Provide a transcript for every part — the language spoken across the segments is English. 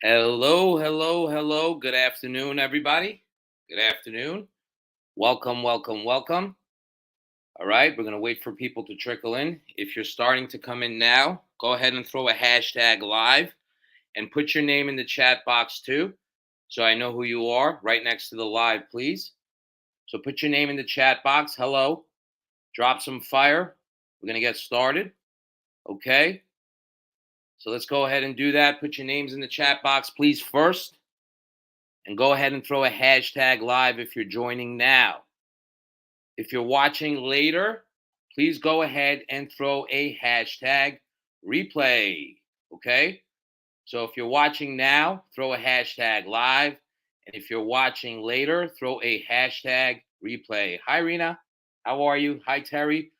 Hello, hello, hello. Good afternoon, everybody. Good afternoon. Welcome, welcome, welcome. All right, we're going to wait for people to trickle in. If you're starting to come in now, go ahead and throw a hashtag live and put your name in the chat box too, so I know who you are right next to the live, please. So put your name in the chat box. Hello. Drop some fire. We're going to get started. Okay. So let's go ahead and do that. Put your names in the chat box, please, first. And go ahead and throw a hashtag live if you're joining now. If you're watching later, please go ahead and throw a hashtag replay. Okay? So if you're watching now, throw a hashtag live. And if you're watching later, throw a hashtag replay. Hi, Rena. How are you? Hi, Terry.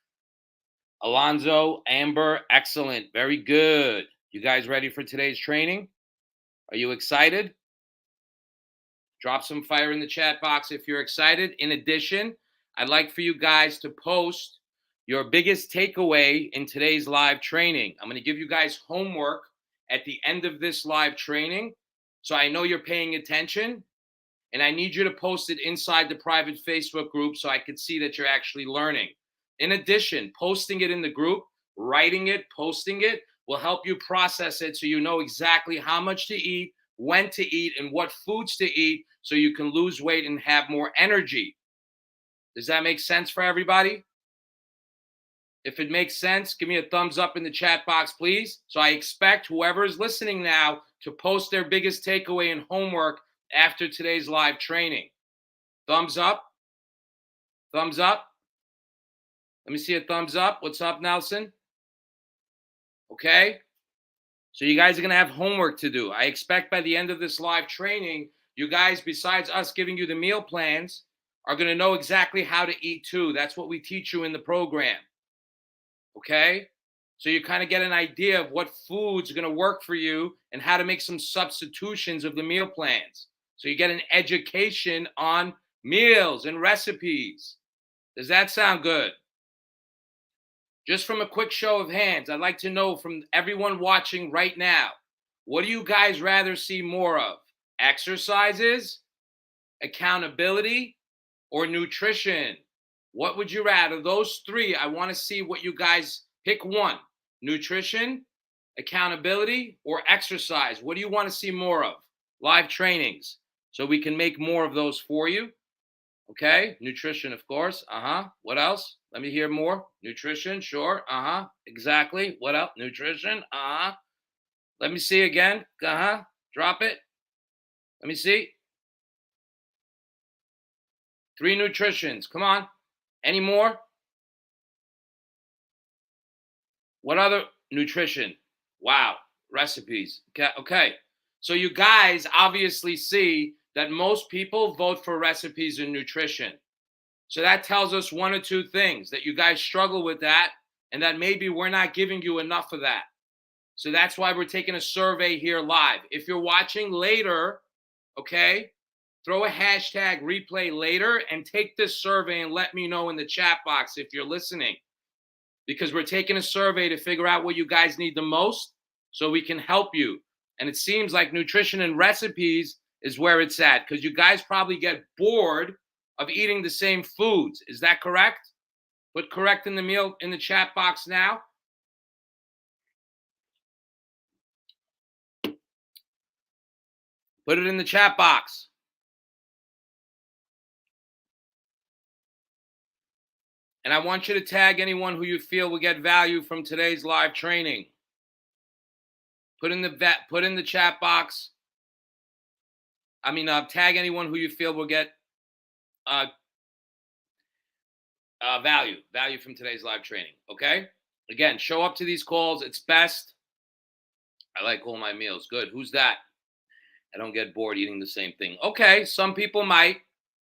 Alonzo, Amber, excellent. Very good. You guys ready for today's training? Are you excited? Drop some fire in the chat box if you're excited. In addition, I'd like for you guys to post your biggest takeaway in today's live training. I'm going to give you guys homework at the end of this live training. So I know you're paying attention, and I need you to post it inside the private Facebook group so I can see that you're actually learning. In addition, posting it in the group, writing it, posting it will help you process it so you know exactly how much to eat, when to eat, and what foods to eat so you can lose weight and have more energy. Does that make sense for everybody? If it makes sense, give me a thumbs up in the chat box, please. So I expect whoever is listening now to post their biggest takeaway and homework after today's live training. Thumbs up. Thumbs up. Let me see a thumbs up. What's up, Nelson? Okay. So you guys are going to have homework to do. I expect by the end of this live training, you guys, besides us giving you the meal plans, are going to know exactly how to eat too. That's what we teach you in the program. Okay. So you kind of get an idea of what foods are going to work for you and how to make some substitutions of the meal plans. So you get an education on meals and recipes. Does that sound good? Just from a quick show of hands, I'd like to know from everyone watching right now, what do you guys rather see more of? Exercises, accountability, or nutrition? What would you rather? Those three, I want to see what you guys pick one. Nutrition, accountability, or exercise? What do you want to see more of? Live trainings. So we can make more of those for you. Okay, nutrition, of course. What else? Let me hear more. Nutrition, sure. Exactly. What else? Nutrition. Let me see again. Drop it. Let me see. 3 nutritions. Come on. Any more? What other nutrition? Wow. Recipes. Okay. So you guys obviously see that most people vote for recipes and nutrition. So that tells us one or two things, that you guys struggle with that and that maybe we're not giving you enough of that. So that's why we're taking a survey here live. If you're watching later, okay, throw a hashtag replay later and take this survey and let me know in the chat box if you're listening. Because we're taking a survey to figure out what you guys need the most so we can help you. And it seems like nutrition and recipes is where it's at because you guys probably get bored of eating the same foods. Is that correct? Put correct in the chat box now. Put it in the chat box. And I want you to tag anyone who you feel will get value from today's live training. Put in the chat box. Tag anyone who you feel will get value from today's live training. Okay. Again, show up to these calls. It's best. I like all my meals. Good. Who's that? I don't get bored eating the same thing. Okay. Some people might.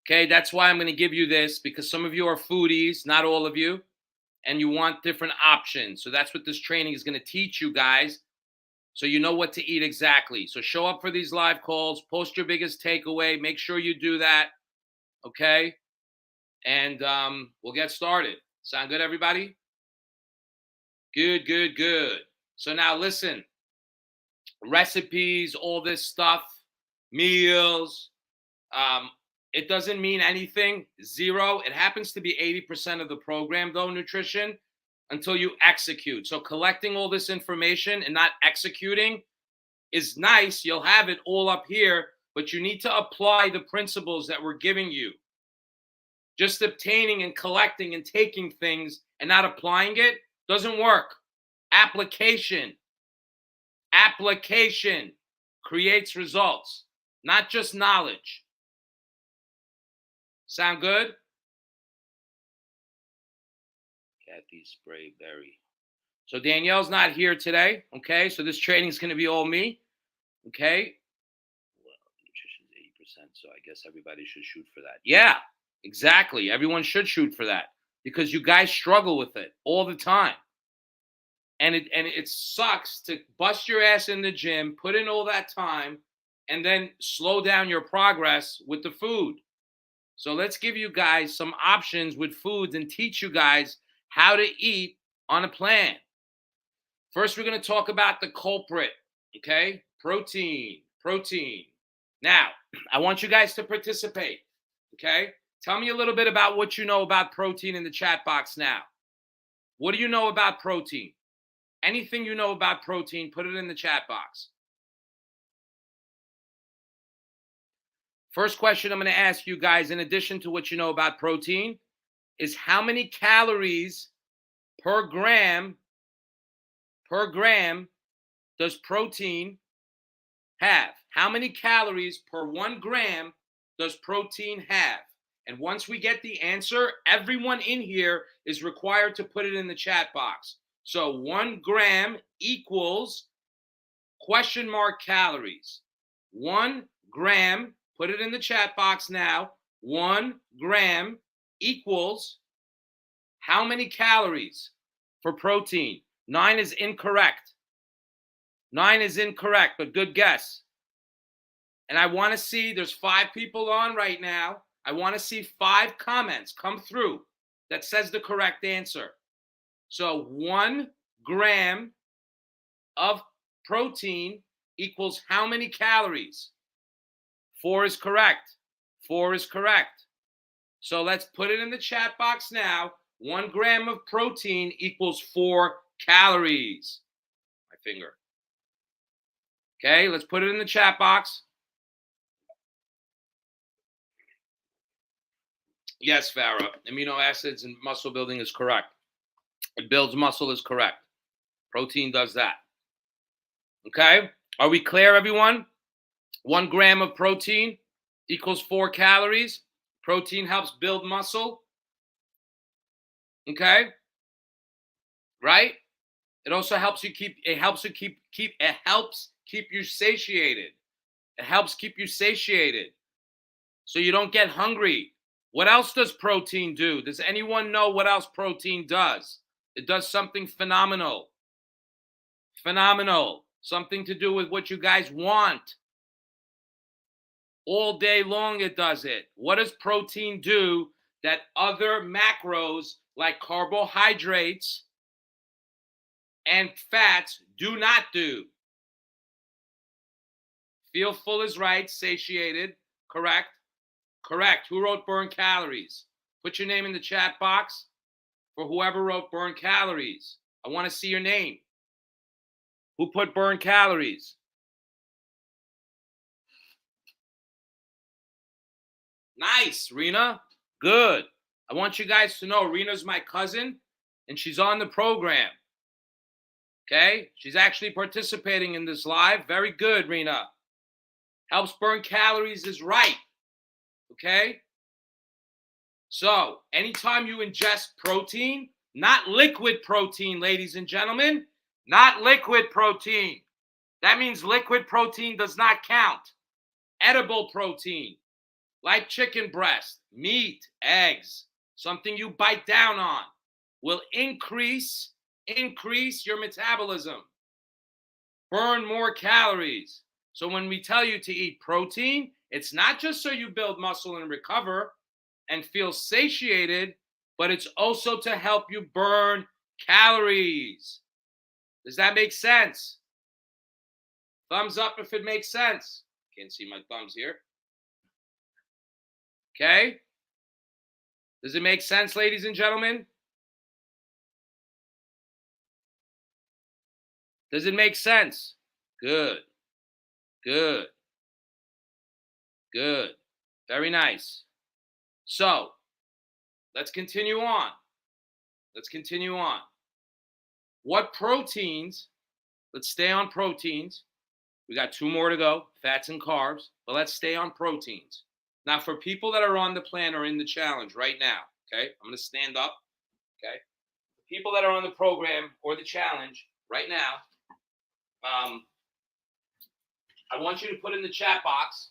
Okay. That's why I'm going to give you this because some of you are foodies, not all of you, and you want different options. So that's what this training is going to teach you guys. So you know what to eat exactly. So show up for these live calls. Post your biggest takeaway. Make sure you do that. Okay. And we'll get started. Sound good, everybody? Good. So now listen. recipes, all this stuff, meals. It doesn't mean anything. Zero. It happens to be 80% of the program, though, nutrition, until you execute. So collecting all this information and not executing is nice. You'll have it all up here, but you need to apply the principles that we're giving you. Just obtaining and collecting and taking things and not applying it doesn't work. Application creates results, not just knowledge. Sound good? Kathy Sprayberry. So Danielle's not here today, okay? So this training is going to be all me, okay? Well, nutrition's 80%, so I guess everybody should shoot for that. Yeah, exactly. Everyone should shoot for that because you guys struggle with it all the time. And it sucks to bust your ass in the gym, put in all that time, and then slow down your progress with the food. So let's give you guys some options with foods and teach you guys how to eat on a plan. First, we're going to talk about the culprit, okay? Protein. Now, I want you guys to participate, okay? Tell me a little bit about what you know about protein in the chat box now. What do you know about protein? Anything you know about protein, put it in the chat box. First question I'm going to ask you guys, in addition to what you know about protein, is how many calories per gram does protein have? How many calories per 1 gram does protein have? And once we get the answer, everyone in here is required to put it in the chat box. So 1 gram equals question mark calories. 1 gram, put it in the chat box now. 1 gram equals how many calories for protein? 9 is incorrect. 9 is incorrect, but good guess. And I want to see, there's 5 people on right now. I want to see 5 comments come through that says the correct answer. So 1 gram of protein equals how many calories? 4 is correct. 4 is correct. So let's put it in the chat box now. 1 gram of protein equals 4 calories. My finger. Okay, let's put it in the chat box. Yes, Farah. Amino acids and muscle building is correct. It builds muscle is correct. Protein does that. Okay? Are we clear, everyone? 1 gram of protein equals 4 calories. Protein helps build muscle. Okay? Right? It also helps you keep you satiated. It helps keep you satiated so you don't get hungry. What else does protein do? Does anyone know what else protein does? It does something phenomenal. Phenomenal. Something to do with what you guys want. All day long it does it. What does protein do that other macros like carbohydrates and fats do not do? Feel full is right, satiated, correct? Correct. Who wrote burn calories? Put your name in the chat box for whoever wrote burn calories. I want to see your name. Who put burn calories? Nice, Rena. Good. I want you guys to know Rena's my cousin, and she's on the program. Okay? She's actually participating in this live. Very good, Rena. Helps burn calories is right. Okay? So, anytime you ingest protein, not liquid protein, ladies and gentlemen, not liquid protein. That means liquid protein does not count. Edible protein, like chicken breast, meat, eggs, something you bite down on, will increase your metabolism, burn more calories. So when we tell you to eat protein, it's not just so you build muscle and recover and feel satiated, but it's also to help you burn calories. Does that make sense? Thumbs up if it makes sense. Can't see my thumbs here. Okay? Does it make sense, ladies and gentlemen? Does it make sense? Good. Good. Good. Very nice. So, let's continue on. Let's continue on. What proteins, let's stay on proteins. We got 2 more to go, fats and carbs, but let's stay on proteins. Now, for people that are on the plan or in the challenge right now, okay, I'm going to stand up, okay? People that are on the program or the challenge right now, I want you to put in the chat box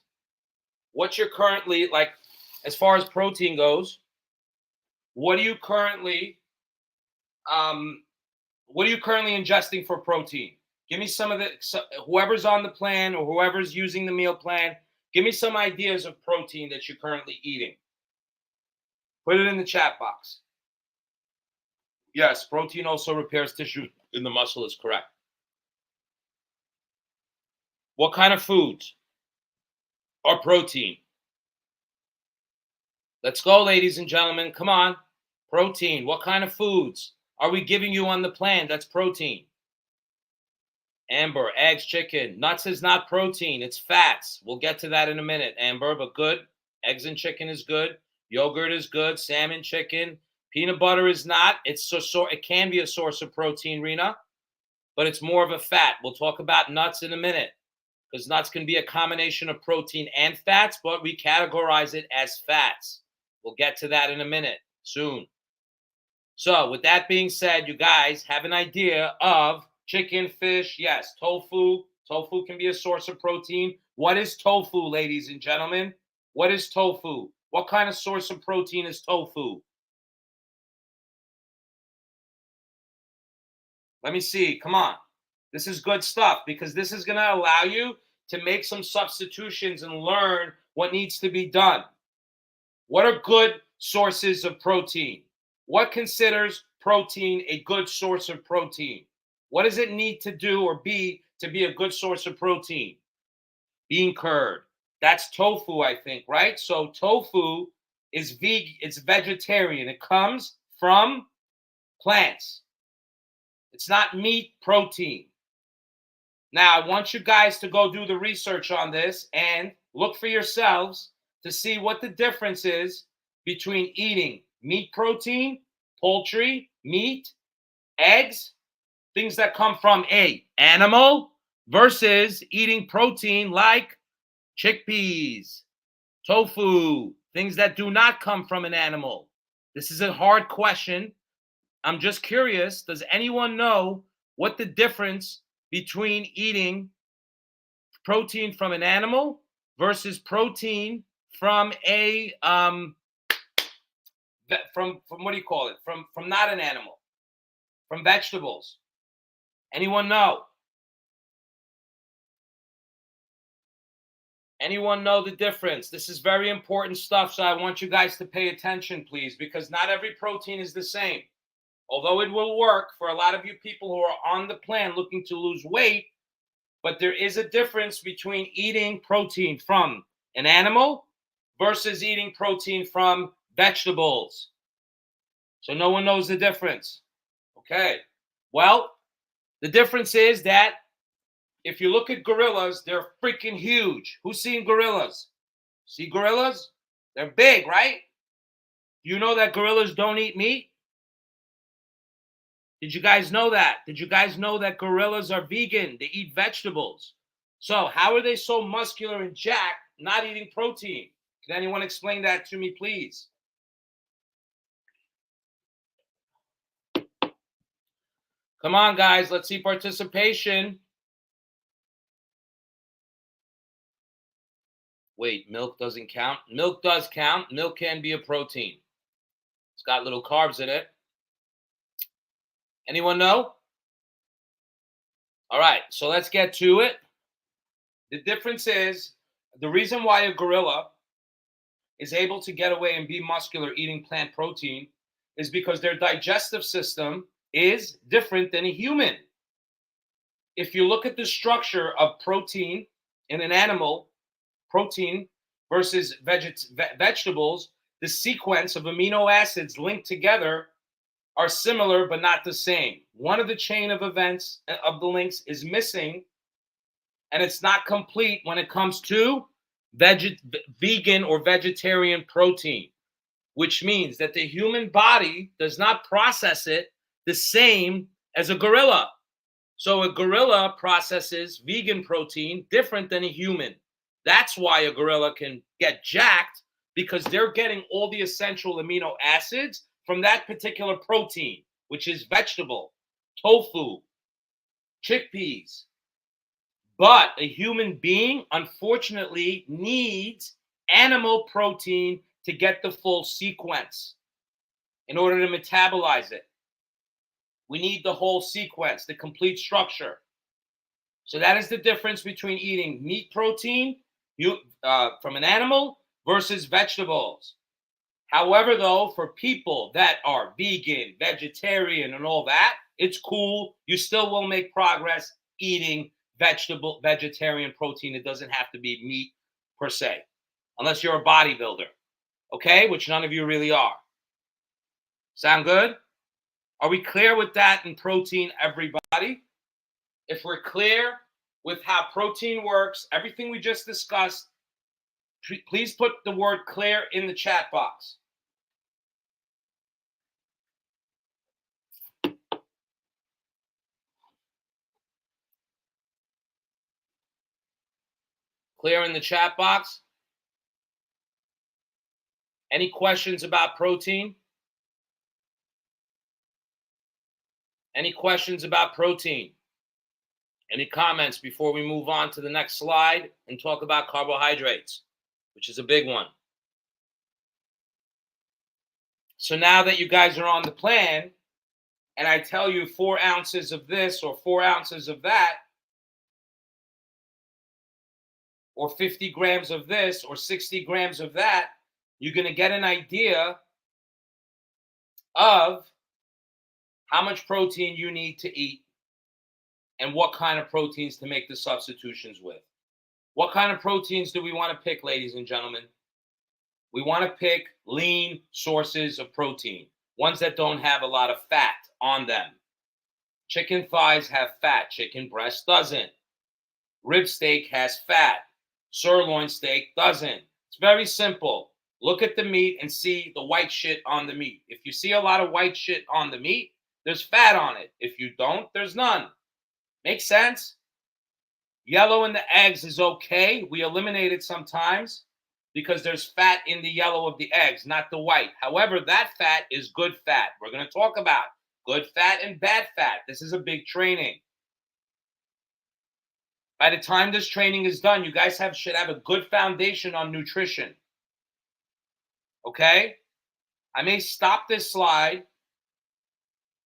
what you're currently, like, as far as protein goes, what are you currently ingesting for protein? Give me some of whoever's on the plan or whoever's using the meal plan, give me some ideas of protein that you're currently eating. Put it in the chat box. Yes, protein also repairs tissue in the muscle is correct. What kind of foods are protein? Let's go, ladies and gentlemen. Come on. Protein. What kind of foods are we giving you on the plan? That's protein. Amber, eggs, chicken. Nuts is not protein. It's fats. We'll get to that in a minute, Amber, but good. Eggs and chicken is good. Yogurt is good. Salmon, chicken. Peanut butter is not. It can be a source of protein, Rena, but it's more of a fat. We'll talk about nuts in a minute because nuts can be a combination of protein and fats, but we categorize it as fats. We'll get to that in a minute, soon. So with that being said, you guys have an idea of chicken, fish, yes, tofu. Tofu can be a source of protein. What is tofu, ladies and gentlemen? What is tofu? What kind of source of protein is tofu? Let me see. Come on. This is good stuff because this is going to allow you to make some substitutions and learn what needs to be done. What are good sources of protein? What considers protein a good source of protein? What does it need to do or be to be a good source of protein? Bean curd. That's tofu, I think, right? So tofu is vegan, it's vegetarian. It comes from plants. It's not meat protein. Now, I want you guys to go do the research on this and look for yourselves to see what the difference is between eating meat protein, poultry, meat, eggs, things that come from an animal versus eating protein like chickpeas, tofu, things that do not come from an animal. This is a hard question. I'm just curious, does anyone know what the difference between eating protein from an animal versus protein from a from what do you call it? From not an animal, from vegetables. Anyone know? Anyone know the difference? This is very important stuff, so I want you guys to pay attention, please, because not every protein is the same. Although it will work for a lot of you people who are on the plan looking to lose weight, but there is a difference between eating protein from an animal versus eating protein from vegetables. So no one knows the difference. Okay. Well, the difference is that if you look at gorillas, they're freaking huge. Who's seen gorillas? See gorillas? They're big, right? Do you know that gorillas don't eat meat? Did you guys know that? Did you guys know that gorillas are vegan? They eat vegetables. So how are they so muscular and jacked, not eating protein? Can anyone explain that to me, please? Come on, guys. Let's see participation. Wait, milk doesn't count? Milk does count. Milk can be a protein. It's got little carbs in it. Anyone know? All right, so let's get to it. The difference is, the reason why a gorilla is able to get away and be muscular eating plant protein is because their digestive system is different than a human. if you look at the structure of protein in an animal, protein versus vegetables, the sequence of amino acids linked together are similar but not the same. One of the chain of events of the links is missing, and it's not complete when it comes to vegan or vegetarian protein, which means that the human body does not process it the same as a gorilla. So a gorilla processes vegan protein different than a human. That's why a gorilla can get jacked, because they're getting all the essential amino acids from that particular protein, which is vegetable, tofu, chickpeas. But a human being, unfortunately, needs animal protein to get the full sequence in order to metabolize it. We need the whole sequence, the complete structure. So that is the difference between eating meat protein from an animal versus vegetables. However, though, for people that are vegan, vegetarian, and all that, it's cool. You still will make progress eating vegetarian protein. It doesn't have to be meat per se, unless you're a bodybuilder, okay? Which none of you really are. Sound good? Are we clear with that in protein, everybody? If we're clear with how protein works, everything we just discussed, please put the word clear in the chat box. Clear in the chat box? Any questions about protein? Any questions about protein? Any comments before we move on to the next slide and talk about carbohydrates, which is a big one? So now that you guys are on the plan, and I tell you 4 ounces of this or 4 ounces of that, or 50 grams of this or 60 grams of that, you're going to get an idea of how much protein you need to eat and what kind of proteins to make the substitutions with. What kind of proteins do we want to pick, ladies and gentlemen? We want to pick lean sources of protein, ones that don't have a lot of fat on them. Chicken thighs have fat. Chicken breast doesn't. Rib steak has fat. Sirloin steak doesn't. It's very simple. Look at the meat and see the white shit on the meat. If you see a lot of white shit on the meat, there's fat on it. If you don't, there's none. Make sense? Yellow in the eggs is okay. We eliminate it sometimes because there's fat in the yellow of the eggs, not the white. However, that fat is good fat. We're going to talk about good fat and bad fat. This is a big training. By the time this training is done, you guys should have a good foundation on nutrition. Okay? I may stop this slide.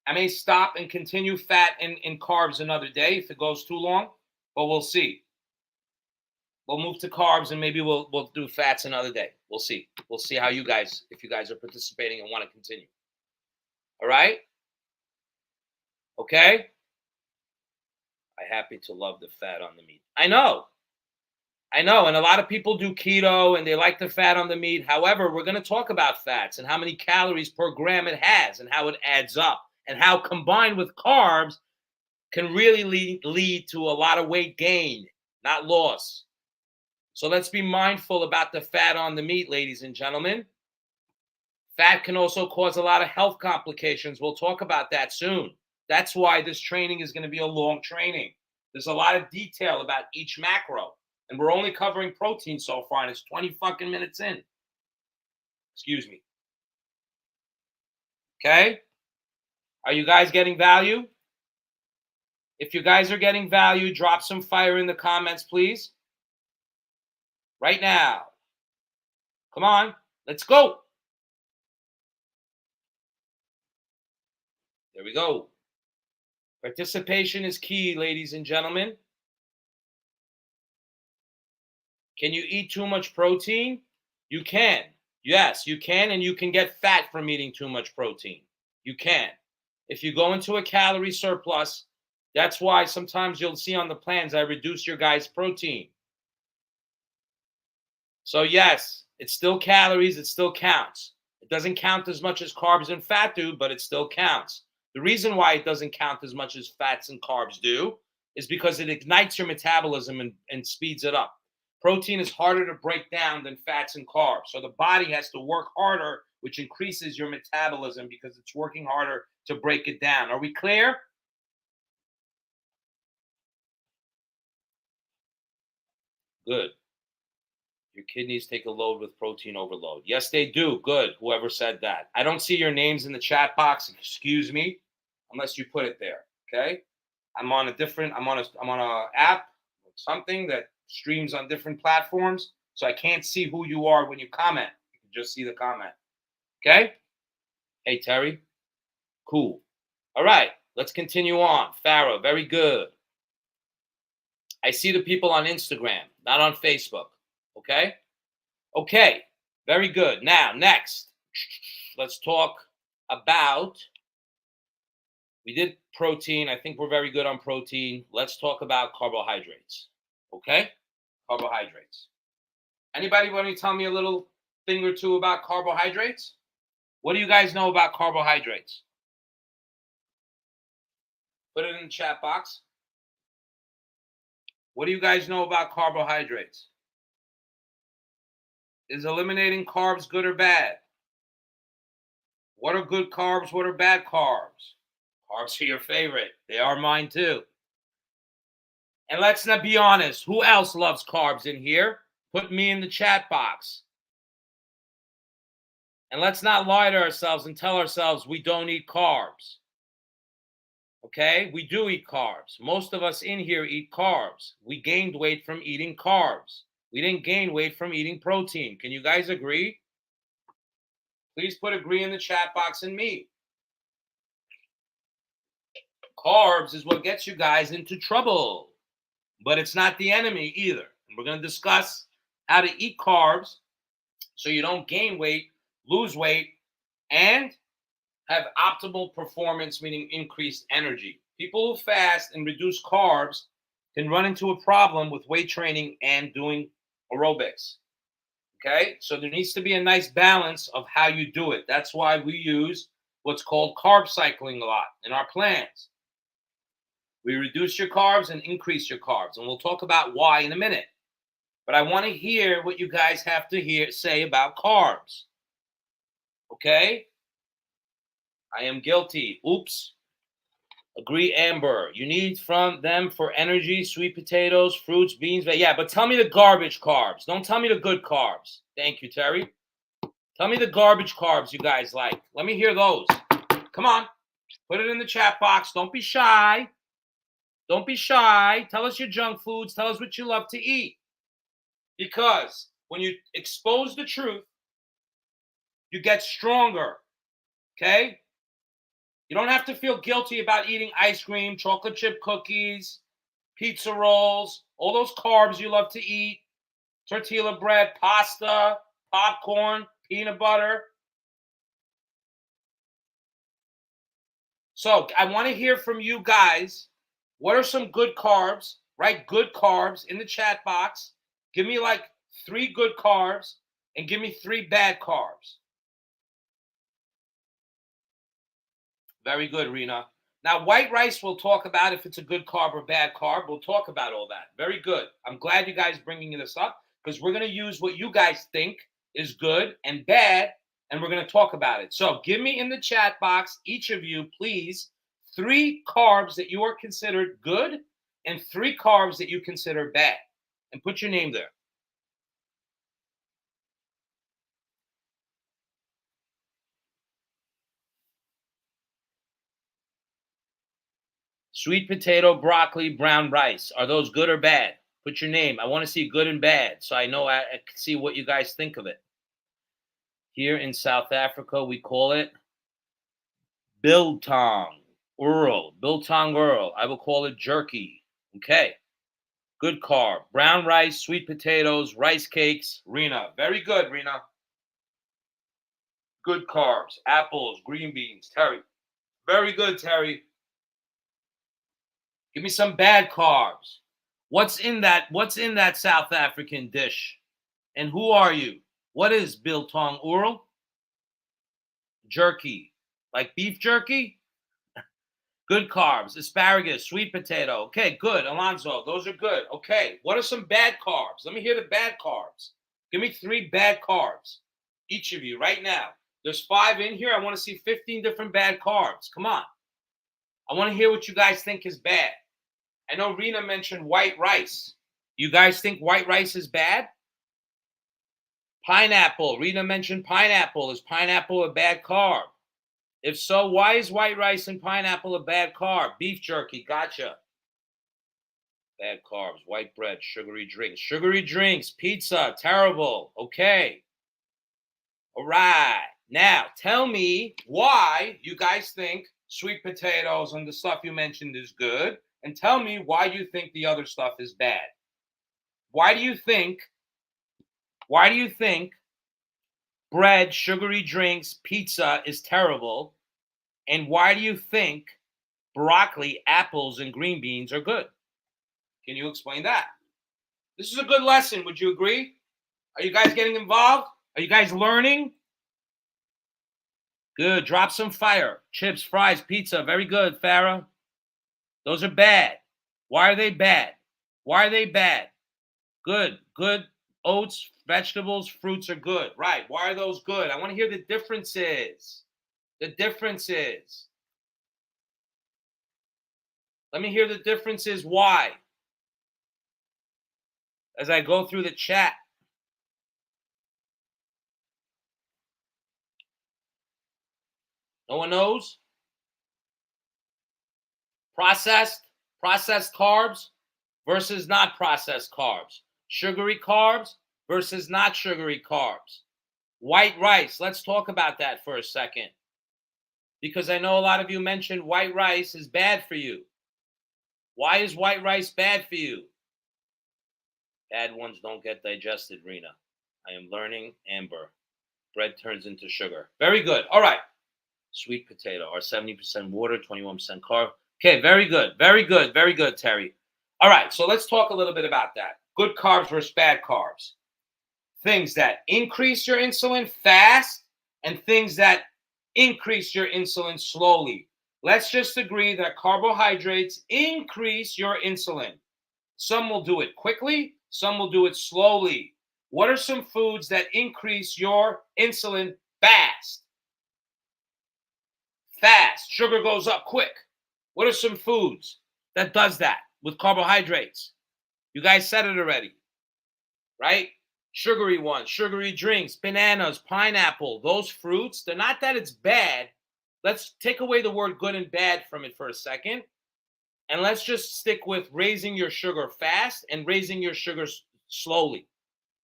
I may stop and continue fat and carbs another day if it goes too long, but we'll see. We'll move to carbs and maybe we'll do fats another day. We'll see. We'll see how you guys, if you guys are participating and want to continue. All right? Okay? I happen to love the fat on the meat. I know. And a lot of people do keto and they like the fat on the meat. However, we're going to talk about fats and how many calories per gram it has and how it adds up and how combined with carbs can really lead to a lot of weight gain, not loss. So let's be mindful about the fat on the meat, ladies and gentlemen. Fat can also cause a lot of health complications. We'll talk about that soon. That's why this training is going to be a long training. There's a lot of detail about each macro. And we're only covering protein so far, and it's 20 fucking minutes in. Excuse me. Okay? Are you guys getting value? If you guys are getting value, drop some fire in the comments, please. Right now. Come on. Let's go. There we go. Participation is key, ladies and gentlemen. Can you eat too much protein? You can. Yes, you can, and you can get fat from eating too much protein. You can. If you go into a calorie surplus, That's why sometimes you'll see on the plans I reduce your guys' protein. So yes, it's still calories, it still counts. It doesn't count as much as carbs and fat do, but it still counts. The reason why it doesn't count as much as fats and carbs do is because it ignites your metabolism and speeds it up. Protein is harder to break down than fats and carbs. So the body has to work harder, which increases your metabolism because it's working harder to break it down. Are we clear? Good. Your kidneys take a load with protein overload. Yes, they do. Good. Whoever said that. I don't see your names in the chat box. Excuse me, unless you put it there. Okay. I'm on a app, something that streams on different platforms, so I can't see who you are when you comment. You can just see the comment. Okay. Hey Terry. Cool. All right. Let's continue on. Farah. Very good. I see the people on Instagram, not on Facebook. Okay. Okay, very good. Now, next, let's talk about, we did protein. I think we're very good on protein. Let's talk about carbohydrates. Okay? Carbohydrates. Anybody want to tell me a little thing or two about carbohydrates? What do you guys know about carbohydrates? Put it in the chat box. What do you guys know about carbohydrates? Is eliminating carbs good or bad? What are good carbs? What are bad carbs? Carbs are your favorite. They are mine too. And let's not be honest. Who else loves carbs in here? Put me in the chat box. And let's not lie to ourselves and tell ourselves we don't eat carbs. Okay? We do eat carbs. Most of us in here eat carbs. We gained weight from eating carbs. We didn't gain weight from eating protein. Can you guys agree? Please put agree in the chat box and me. Carbs is what gets you guys into trouble. But it's not the enemy either. And we're going to discuss how to eat carbs so you don't gain weight, lose weight, and have optimal performance, meaning increased energy. People who fast and reduce carbs can run into a problem with weight training and doing aerobics. Okay, so there needs to be a nice balance of how you do it. That's why we use what's called carb cycling a lot in our plans. We reduce your carbs and increase your carbs, and we'll talk about why in a minute. But I want to hear what you guys have to say about carbs. Okay? I am guilty. Oops. Agree, Amber. You need from them for energy, sweet potatoes, fruits, beans. Yeah, but tell me the garbage carbs. Don't tell me the good carbs. Thank you, Terry. Tell me the garbage carbs you guys like. Let me hear those. Come on. Put it in the chat box. Don't be shy. Don't be shy. Tell us your junk foods. Tell us what you love to eat. Because when you expose the truth, you get stronger. Okay? You don't have to feel guilty about eating ice cream, chocolate chip cookies, pizza rolls, all those carbs you love to eat, tortilla bread, pasta, popcorn, peanut butter. So I want to hear from you guys. What are some good carbs? Write good carbs in the chat box. Give me like 3 good carbs and give me 3 bad carbs. Very good, Rena. Now, white rice, we'll talk about if it's a good carb or bad carb. We'll talk about all that. Very good. I'm glad you guys bringing this up because we're going to use what you guys think is good and bad, and we're going to talk about it. So give me in the chat box, each of you, please, 3 carbs that you are considered good and 3 carbs that you consider bad. And put your name there. Sweet potato, broccoli, brown rice. Are those good or bad? Put your name. I want to see good and bad so I know I can see what you guys think of it. Here in South Africa, we call it biltong, biltong Earl. I will call it jerky. Okay. Good carb. Brown rice, sweet potatoes, rice cakes. Rena. Very good, Rena. Good carbs. Apples, green beans. Terry. Very good, Terry. Give me some bad carbs. What's in that South African dish? And who are you? What is biltong oral? Jerky. Like beef jerky? Good carbs. Asparagus, sweet potato. Okay, good. Alonzo, those are good. Okay, what are some bad carbs? Let me hear the bad carbs. Give me 3 bad carbs. Each of you right now. There's 5 in here. I want to see 15 different bad carbs. Come on. I want to hear what you guys think is bad. I know Rena mentioned white rice. You guys think white rice is bad? Pineapple. Rena mentioned pineapple. Is pineapple a bad carb? If so, why is white rice and pineapple a bad carb? Beef jerky. Gotcha. Bad carbs. White bread. Sugary drinks. Sugary drinks. Pizza. Terrible. Okay. All right. Now, tell me why you guys think sweet potatoes and the stuff you mentioned is good, and tell me why you think the other stuff is bad. Why do you think bread, sugary drinks, pizza is terrible, and why do you think broccoli, apples, and green beans are good? Can you explain that? This is a good lesson. Would you agree? Are you guys getting involved? Are you guys learning? Good. Drop some fire. Chips, fries, pizza. Very good, Farah. Those are bad. Why are they bad? Why are they bad? Good. Good. Oats, vegetables, fruits are good. Right. Why are those good? I want to hear the differences. The differences. Let me hear the differences. Why? As I go through the chat. No one knows? Processed carbs versus not processed carbs. Sugary carbs versus not sugary carbs. White rice. Let's talk about that for a second. Because I know a lot of you mentioned white rice is bad for you. Why is white rice bad for you? Bad ones don't get digested, Rena. I am learning, Amber. Bread turns into sugar. Very good. All right. Sweet potato are 70% water, 21% carb. Okay, very good. Very good. Very good, Terry. All right, so let's talk a little bit about that. Good carbs versus bad carbs. Things that increase your insulin fast and things that increase your insulin slowly. Let's just agree that carbohydrates increase your insulin. Some will do it quickly, some will do it slowly. What are some foods that increase your insulin fast? Fast. Sugar goes up quick. What are some foods that does that with carbohydrates? You guys said it already, right? Sugary ones, sugary drinks, bananas, pineapple, those fruits, they're not that it's bad. Let's take away the word good and bad from it for a second. And let's just stick with raising your sugar fast and raising your sugar slowly.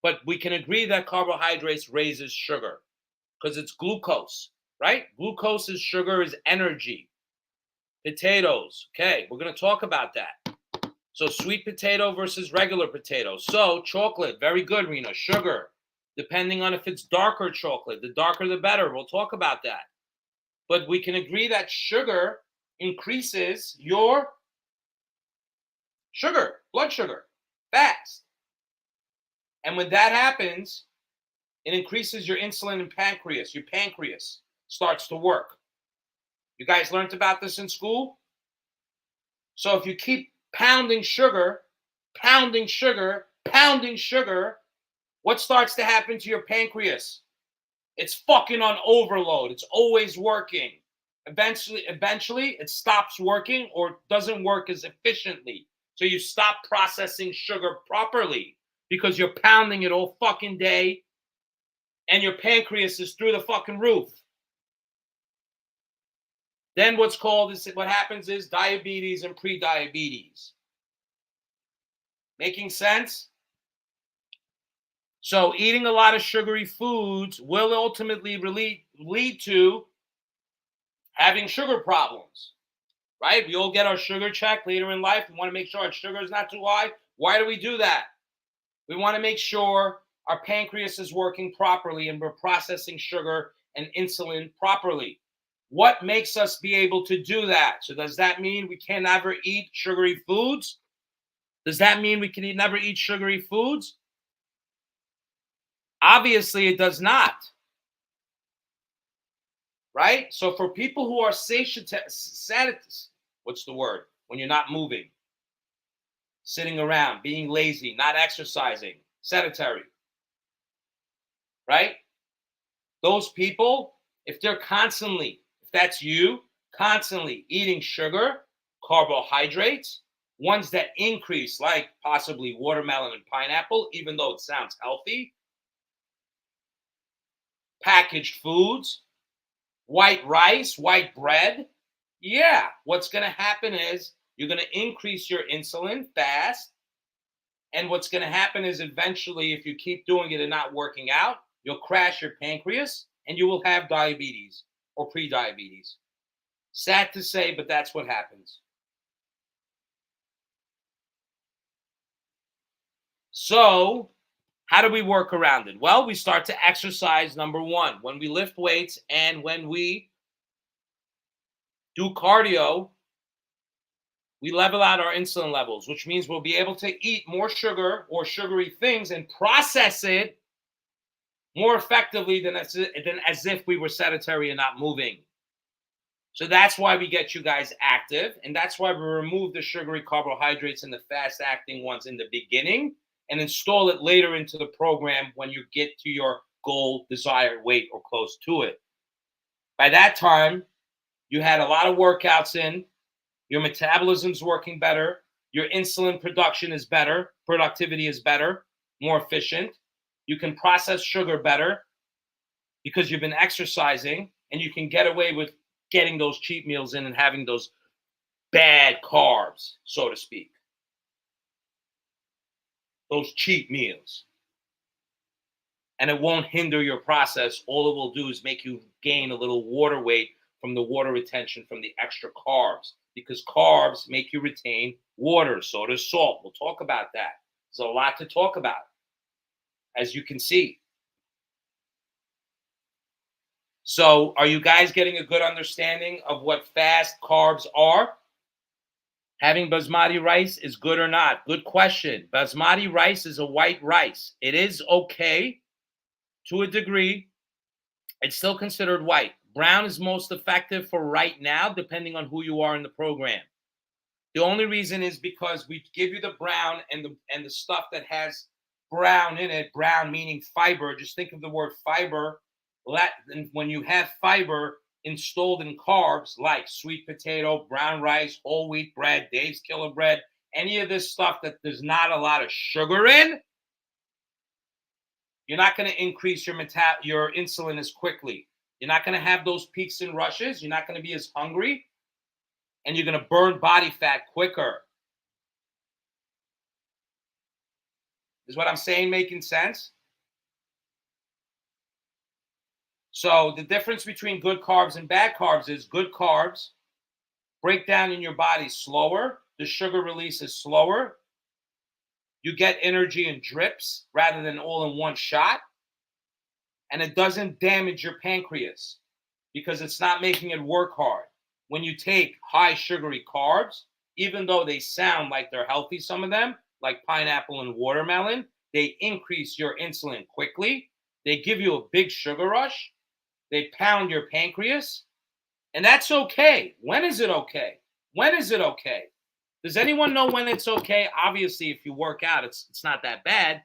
But we can agree that carbohydrates raises sugar because it's glucose, right? Glucose is sugar, is energy. Potatoes. Okay, we're going to talk about that. So sweet potato versus regular potato. So chocolate, very good, Rena. Sugar, depending on if it's darker chocolate. The darker, the better. We'll talk about that. But we can agree that sugar increases your sugar, blood sugar, fast. And when that happens, it increases your insulin and pancreas. Your pancreas starts to work. You guys learned about this in school? So if you keep pounding sugar, what starts to happen to your pancreas? It's fucking on overload. It's always working. Eventually, it stops working or doesn't work as efficiently. So you stop processing sugar properly because you're pounding it all fucking day and your pancreas is through the fucking roof. Then what happens is diabetes and pre-diabetes. Making sense? So eating a lot of sugary foods will ultimately lead to having sugar problems, right? We all get our sugar check later in life. We want to make sure our sugar is not too high. Why do we do that? We want to make sure our pancreas is working properly and we're processing sugar and insulin properly. What makes us be able to do that? So does that mean we can never eat sugary foods? Does that mean we can never eat sugary foods? Obviously, it does not. Right? So for people who are what's the word? When you're not moving, sitting around, being lazy, not exercising, sedentary, right? Those people, if that's you, constantly eating sugar, carbohydrates, ones that increase, like possibly watermelon and pineapple, even though it sounds healthy, packaged foods, white rice, white bread, yeah, what's going to happen is you're going to increase your insulin fast. And what's going to happen is eventually, if you keep doing it and not working out, you'll crash your pancreas and you will have diabetes or prediabetes. Sad to say, but that's what happens. So, how do we work around it? Well, we start to exercise, number one. When we lift weights and when we do cardio, we level out our insulin levels, which means we'll be able to eat more sugar or sugary things and process it more effectively than as if we were sedentary and not moving. So that's why we get you guys active, and that's why we remove the sugary carbohydrates and the fast-acting ones in the beginning and install it later into the program when you get to your goal, desired weight, or close to it. By that time, you had a lot of workouts in, your metabolism's working better, your insulin production is better, productivity is better, more efficient. You can process sugar better because you've been exercising, and you can get away with getting those cheat meals in and having those bad carbs, so to speak. Those cheat meals. And it won't hinder your process. All it will do is make you gain a little water weight from the water retention from the extra carbs, because carbs make you retain water. So does salt. We'll talk about that. There's a lot to talk about, as you can see. So are you guys getting a good understanding of what fast carbs are? Having basmati rice is good or not? Good question. Basmati rice is a white rice. It is okay to a degree. It's still considered white. Brown is most effective for right now, depending on who you are in the program. The only reason is because we give you the brown and the stuff that has brown in it, brown meaning fiber. Just think of the word fiber. When you have fiber installed in carbs like sweet potato, brown rice, whole wheat bread, Dave's Killer Bread, any of this stuff that there's not a lot of sugar in, you're not going to increase your insulin as quickly. You're not going to have those peaks and rushes. You're not going to be as hungry, and you're going to burn body fat quicker. Is what I'm saying making sense? So the difference between good carbs and bad carbs is good carbs break down in your body slower. The sugar release is slower. You get energy in drips rather than all in one shot. And it doesn't damage your pancreas because it's not making it work hard. When you take high sugary carbs, even though they sound like they're healthy, some of them, like pineapple and watermelon, they increase your insulin quickly. They give you a big sugar rush. They pound your pancreas. And that's okay. When is it okay? When is it okay? Does anyone know when it's okay? Obviously, if you work out, it's not that bad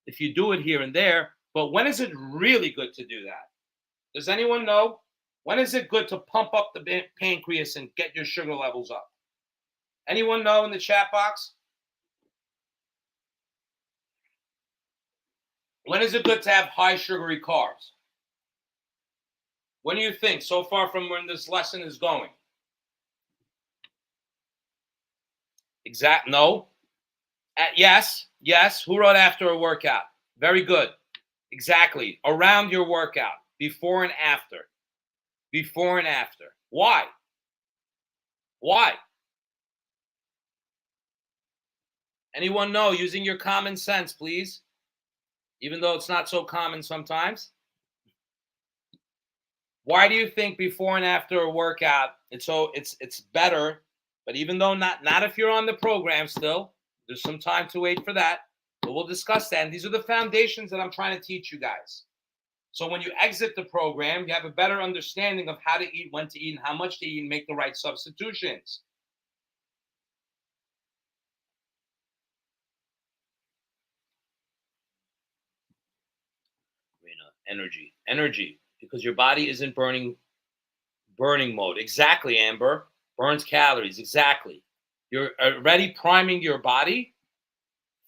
if you do it here and there. But when is it really good to do that? Does anyone know? When is it good to pump up the pancreas and get your sugar levels up? Anyone know in the chat box? When is it good to have high sugary carbs? What do you think so far from when this lesson is going? No. Yes. Who wrote after a workout? Very good. Exactly. Around your workout, before and after. Before and after. Why? Why? Anyone know? Using your common sense, please. Even though it's not so common sometimes. Why do you think before and after a workout, it's better, but even though not if you're on the program still, there's some time to wait for that, but we'll discuss that. And these are the foundations that I'm trying to teach you guys. So when you exit the program, you have a better understanding of how to eat, when to eat, and how much to eat, and make the right substitutions. Energy, because your body isn't burning mode. Exactly, Amber. Burns calories. Exactly. You're already priming your body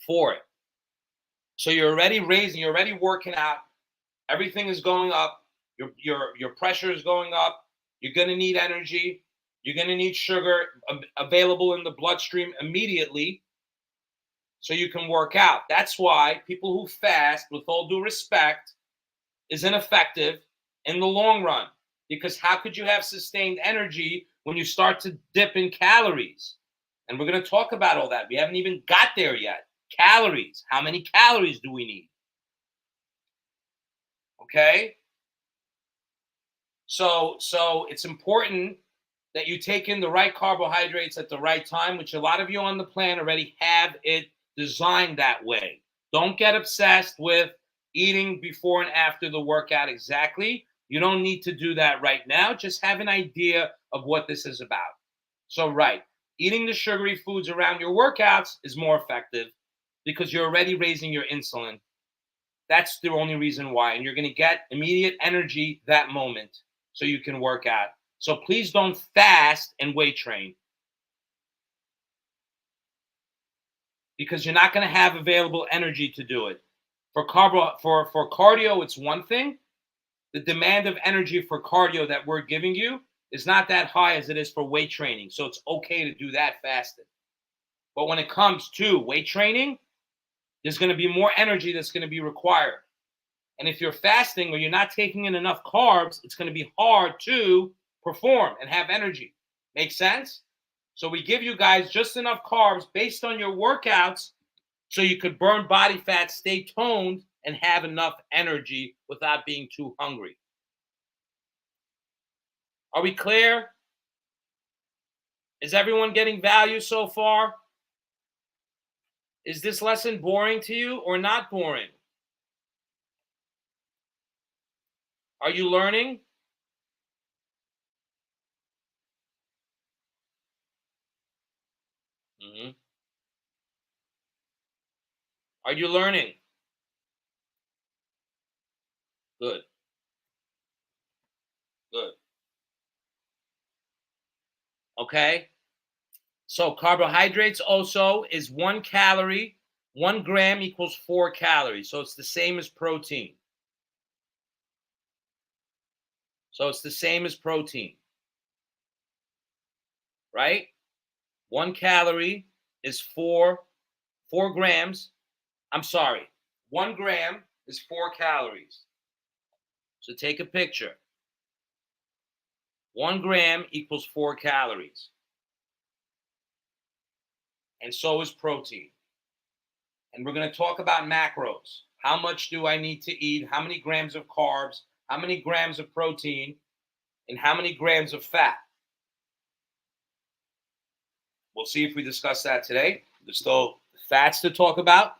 for it. So you're already working out. Everything is going up. Your pressure is going up. You're going to need energy. You're going to need sugar available in the bloodstream immediately so you can work out. That's why people who fast, with all due respect, is ineffective in the long run. Because how could you have sustained energy when you start to dip in calories? And we're going to talk about all that. We haven't even got there yet. Calories. How many calories do we need? Okay? So it's important that you take in the right carbohydrates at the right time, which a lot of you on the plan already have it designed that way. Don't get obsessed with eating before and after the workout exactly. You don't need to do that right now. Just have an idea of what this is about. So, right, eating the sugary foods around your workouts is more effective because you're already raising your insulin. That's the only reason why. And you're going to get immediate energy that moment so you can work out. So please don't fast and weight train because you're not going to have available energy to do it. For cardio, it's one thing. The demand of energy for cardio that we're giving you is not that high as it is for weight training. So it's okay to do that fasted. But when it comes to weight training, there's going to be more energy that's going to be required. And if you're fasting or you're not taking in enough carbs, it's going to be hard to perform and have energy. Make sense? So we give you guys just enough carbs based on your workouts so you could burn body fat, stay toned, and have enough energy without being too hungry. Are we clear? Is everyone getting value so far? Is this lesson boring to you or not boring? Are you learning? Mm-hmm. Are you learning? Good. Good. Okay. So carbohydrates also is 1 calorie, 1 gram equals 4 calories. So it's the same as protein. Right? 1 calorie is 4 grams. I'm sorry. 1 gram is 4 calories. So take a picture. 1 gram equals 4 calories. And so is protein. And we're going to talk about macros. How much do I need to eat? How many grams of carbs? How many grams of protein? And how many grams of fat? We'll see if we discuss that today. There's still fats to talk about.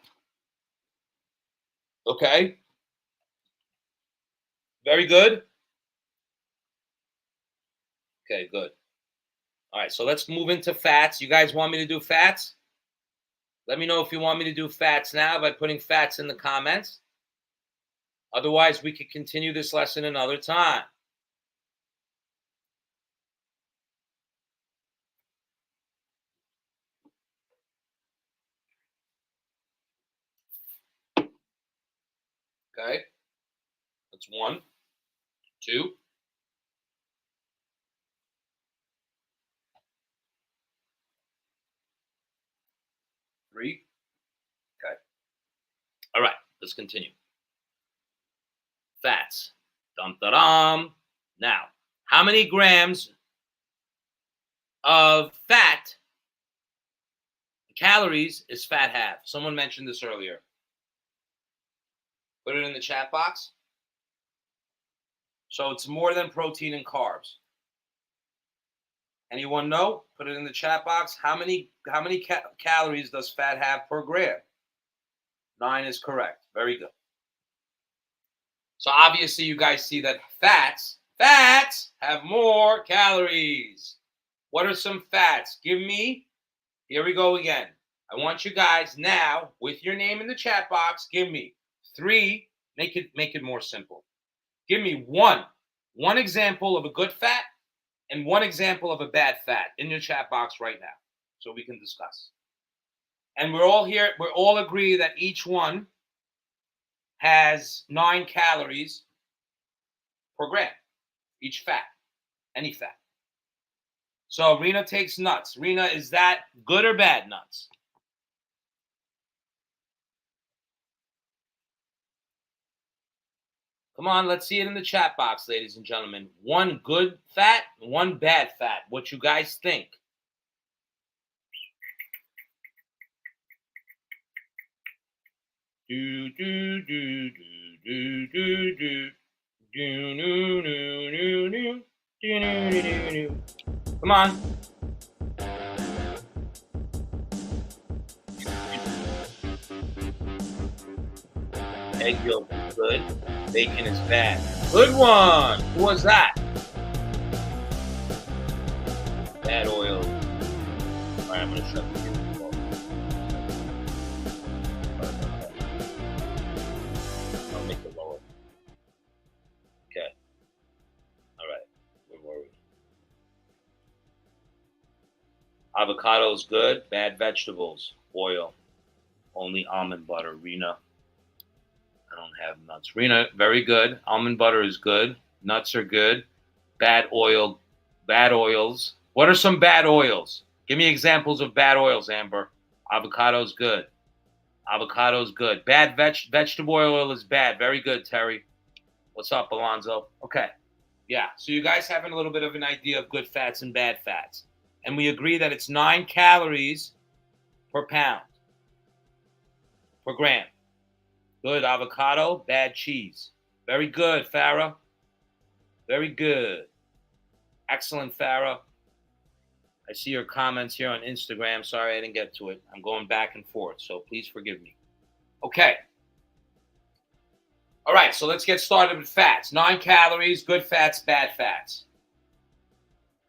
Okay. Very good. Okay, good. All right, so let's move into fats. You guys want me to do fats? Let me know if you want me to do fats now by putting fats in the comments. Otherwise, we could continue this lesson another time. Okay. That's 1, 2. 3. Okay. All right, let's continue. Fats. Dum da dum. Now, how many grams of fat, calories, is fat have? Someone mentioned this earlier. Put it in the chat box. So it's more than protein and carbs. Anyone know? Put it in the chat box. How many calories does fat have per gram? 9 is correct. Very good. So obviously you guys see that fats have more calories. What are some fats? Give me, here we go again. I want you guys now, with your name in the chat box, give me 3, make it more simple. Give me one example of a good fat and one example of a bad fat in your chat box right now so we can discuss. And we're all agree that each one has 9 calories per gram, each fat, any fat. So Rena takes nuts. Rena, is that good or bad nuts? Come on, let's see it in the chat box, ladies and gentlemen. One good fat, one bad fat. What you guys think? Do do do do do do do do do do do do do do. Come on. Egg yolk is good. Bacon is bad. Good one. Who was that? Bad oil. All right, I'm gonna shut the video off. I'll make it lower. Okay. All right. Where were we? Avocado is good. Bad vegetables. Oil. Only almond butter. Rena. I don't have nuts. Rena, very good. Almond butter is good. Nuts are good. Bad oil. Bad oils. What are some bad oils? Give me examples of bad oils, Amber. Avocado's good. Avocado's good. Bad vegetable oil is bad. Very good, Terry. What's up, Alonzo? Okay. Yeah. So you guys have a little bit of an idea of good fats and bad fats. And we agree that it's 9 calories per pound, per gram. Good avocado, bad cheese. Very good, Farah. Very good. Excellent, Farah. I see your comments here on Instagram. Sorry I didn't get to it. I'm going back and forth, so please forgive me. Okay. All right, so let's get started with fats. 9 calories, good fats, bad fats.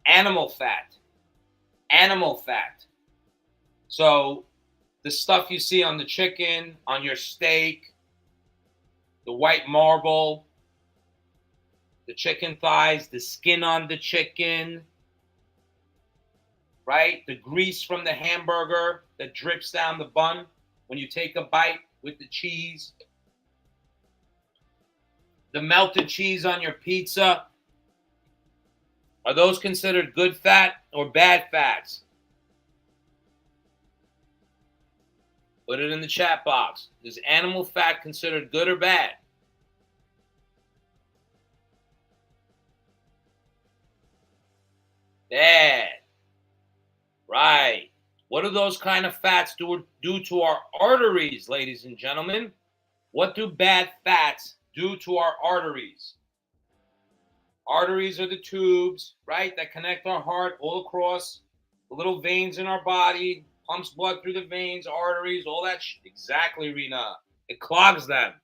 Animal fat. Animal fat. So the stuff you see on the chicken, on your steak, the white marble, the chicken thighs, the skin on the chicken, right? The grease from the hamburger that drips down the bun when you take a bite with the cheese. The melted cheese on your pizza. Are those considered good fat or bad fats? Put it in the chat box. Is animal fat considered good or bad? Bad. Right. What do those kind of fats do to our arteries, ladies and gentlemen? What do bad fats do to our arteries? Arteries are the tubes, right, that connect our heart all across the little veins in our body, pumps blood through the veins, arteries, all that shit. Exactly, Rena. It clogs them.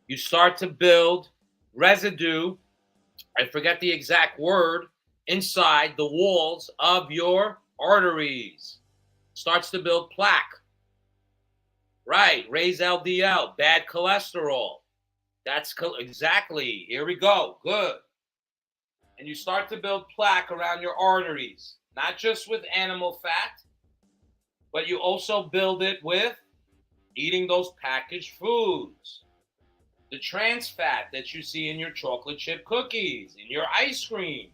You start to build residue, I forget the exact word, inside the walls of your arteries. Starts to build plaque. Right, raise LDL, bad cholesterol. That's exactly, here we go, good. And you start to build plaque around your arteries, not just with animal fat, but you also build it with eating those packaged foods. The trans fat that you see in your chocolate chip cookies, in your ice cream,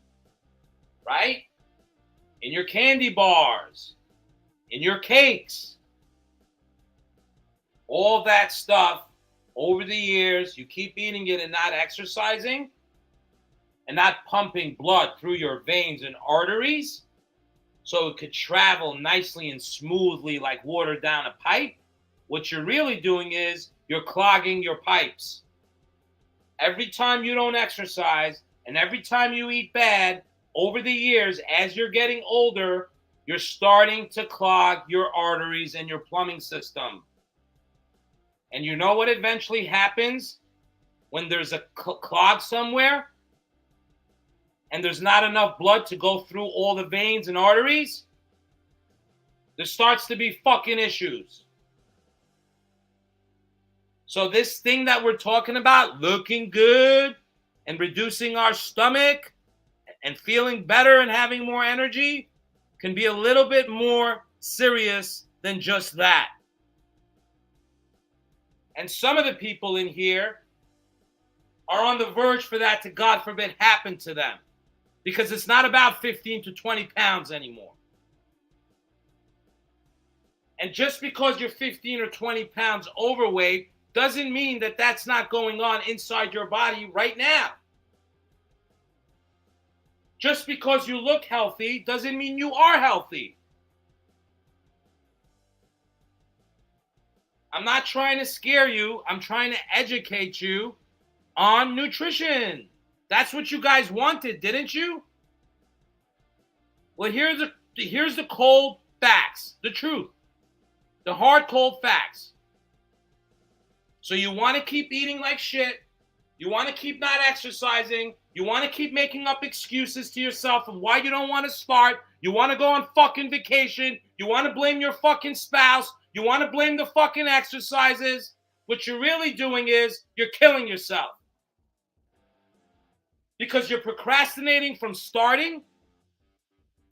right? In your candy bars, in your cakes. All that stuff, over the years, you keep eating it and not exercising and not pumping blood through your veins and arteries so it could travel nicely and smoothly like water down a pipe. What you're really doing is you're clogging your pipes. every time you don't exercise and every time you eat bad, over the years, as you're getting older, you're starting to clog your arteries and your plumbing system. And you know what eventually happens when there's a clog somewhere and there's not enough blood to go through all the veins and arteries? There starts to be fucking issues. So this thing that we're talking about, looking good and reducing our stomach and feeling better and having more energy, can be a little bit more serious than just that. And some of the people in here are on the verge for that to, God forbid, happen to them. Because it's not about 15 to 20 pounds anymore. And just because you're 15 or 20 pounds overweight doesn't mean that that's not going on inside your body right now. Just because you look healthy doesn't mean you are healthy. I'm not trying to scare you. I'm trying to educate you on nutrition. That's what you guys wanted, didn't you? Well, here's the cold facts, the truth, the hard, cold facts. So you want to keep eating like shit. You want to keep not exercising. You want to keep making up excuses to yourself of why you don't want to start. You want to go on fucking vacation. You want to blame your fucking spouse. You want to blame the fucking exercises. What you're really doing is you're killing yourself. Because you're procrastinating from starting.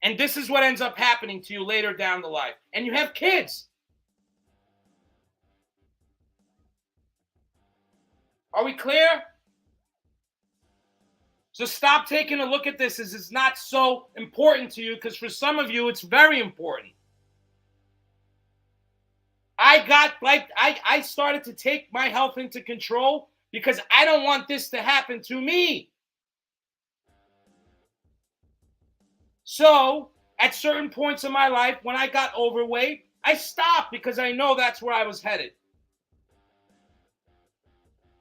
And this is what ends up happening to you later down the line. And you have kids. Are we clear? So stop taking a look at this as it's not so important to you, because for some of you, it's very important. I started to take my health into control because I don't want this to happen to me. So at certain points in my life, when I got overweight, I stopped because I know that's where I was headed.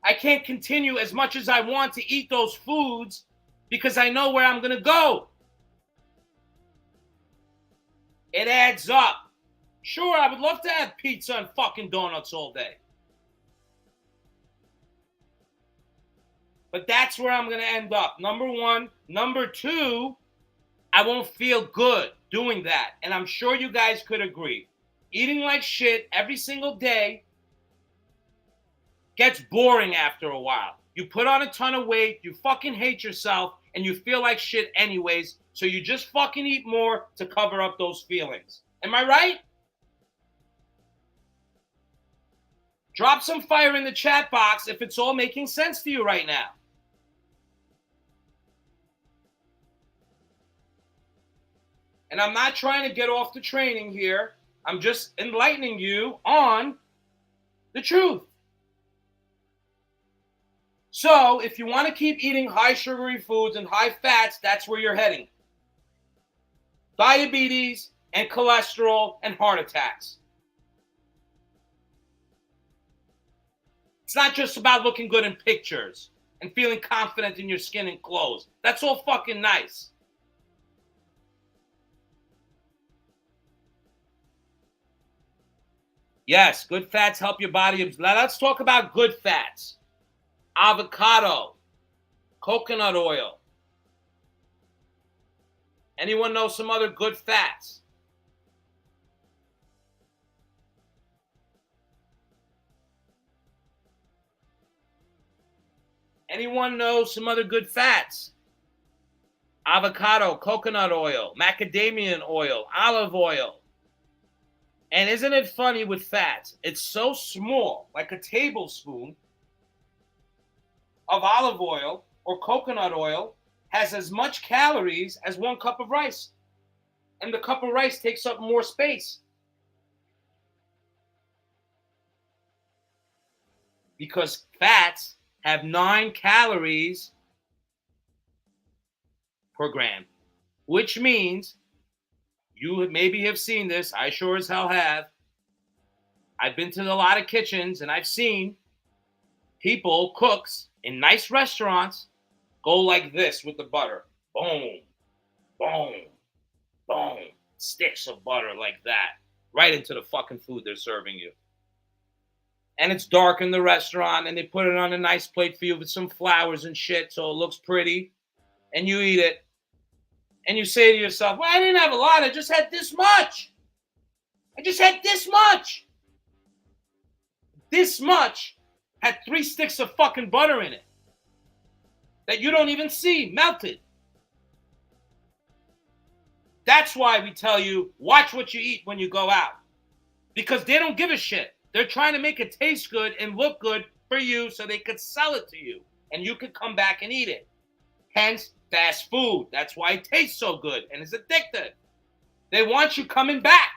I can't continue as much as I want to eat those foods because I know where I'm going to go. It adds up. Sure, I would love to have pizza and fucking donuts all day. But that's where I'm going to end up. Number one. Number two, I won't feel good doing that. And I'm sure you guys could agree. Eating like shit every single day gets boring after a while. You put on a ton of weight, you fucking hate yourself, and you feel like shit anyways, so you just fucking eat more to cover up those feelings. Am I right? Drop some fire in the chat box if it's all making sense to you right now. And I'm not trying to get off the training here. I'm just enlightening you on the truth. So if you want to keep eating high sugary foods and high fats, that's where you're heading. Diabetes and cholesterol and heart attacks. It's not just about looking good in pictures and feeling confident in your skin and clothes. That's all fucking nice. Yes, good fats help your body. Let's talk about good fats. Avocado, coconut oil. Anyone know some other good fats? Anyone know some other good fats? Avocado, coconut oil, macadamia oil, olive oil. And isn't it funny with fats? It's so small, like a tablespoon of olive oil or coconut oil has as much calories as 1 cup of rice. And the cup of rice takes up more space. Because fats have 9 calories per gram, which means you maybe have seen this. I sure as hell have. I've been to a lot of kitchens and I've seen people, cooks, in nice restaurants, go like this with the butter. Boom, boom, boom. Sticks of butter like that. Right into the fucking food they're serving you. And it's dark in the restaurant, and they put it on a nice plate for you with some flowers and shit so it looks pretty. And you eat it. And you say to yourself, well, I didn't have a lot. I just had this much. I just had this much. This much had 3 sticks of fucking butter in it that you don't even see melted. That's why we tell you, watch what you eat when you go out. Because they don't give a shit. They're trying to make it taste good and look good for you so they could sell it to you. And you could come back and eat it. Hence, fast food. That's why it tastes so good and it's addictive. They want you coming back.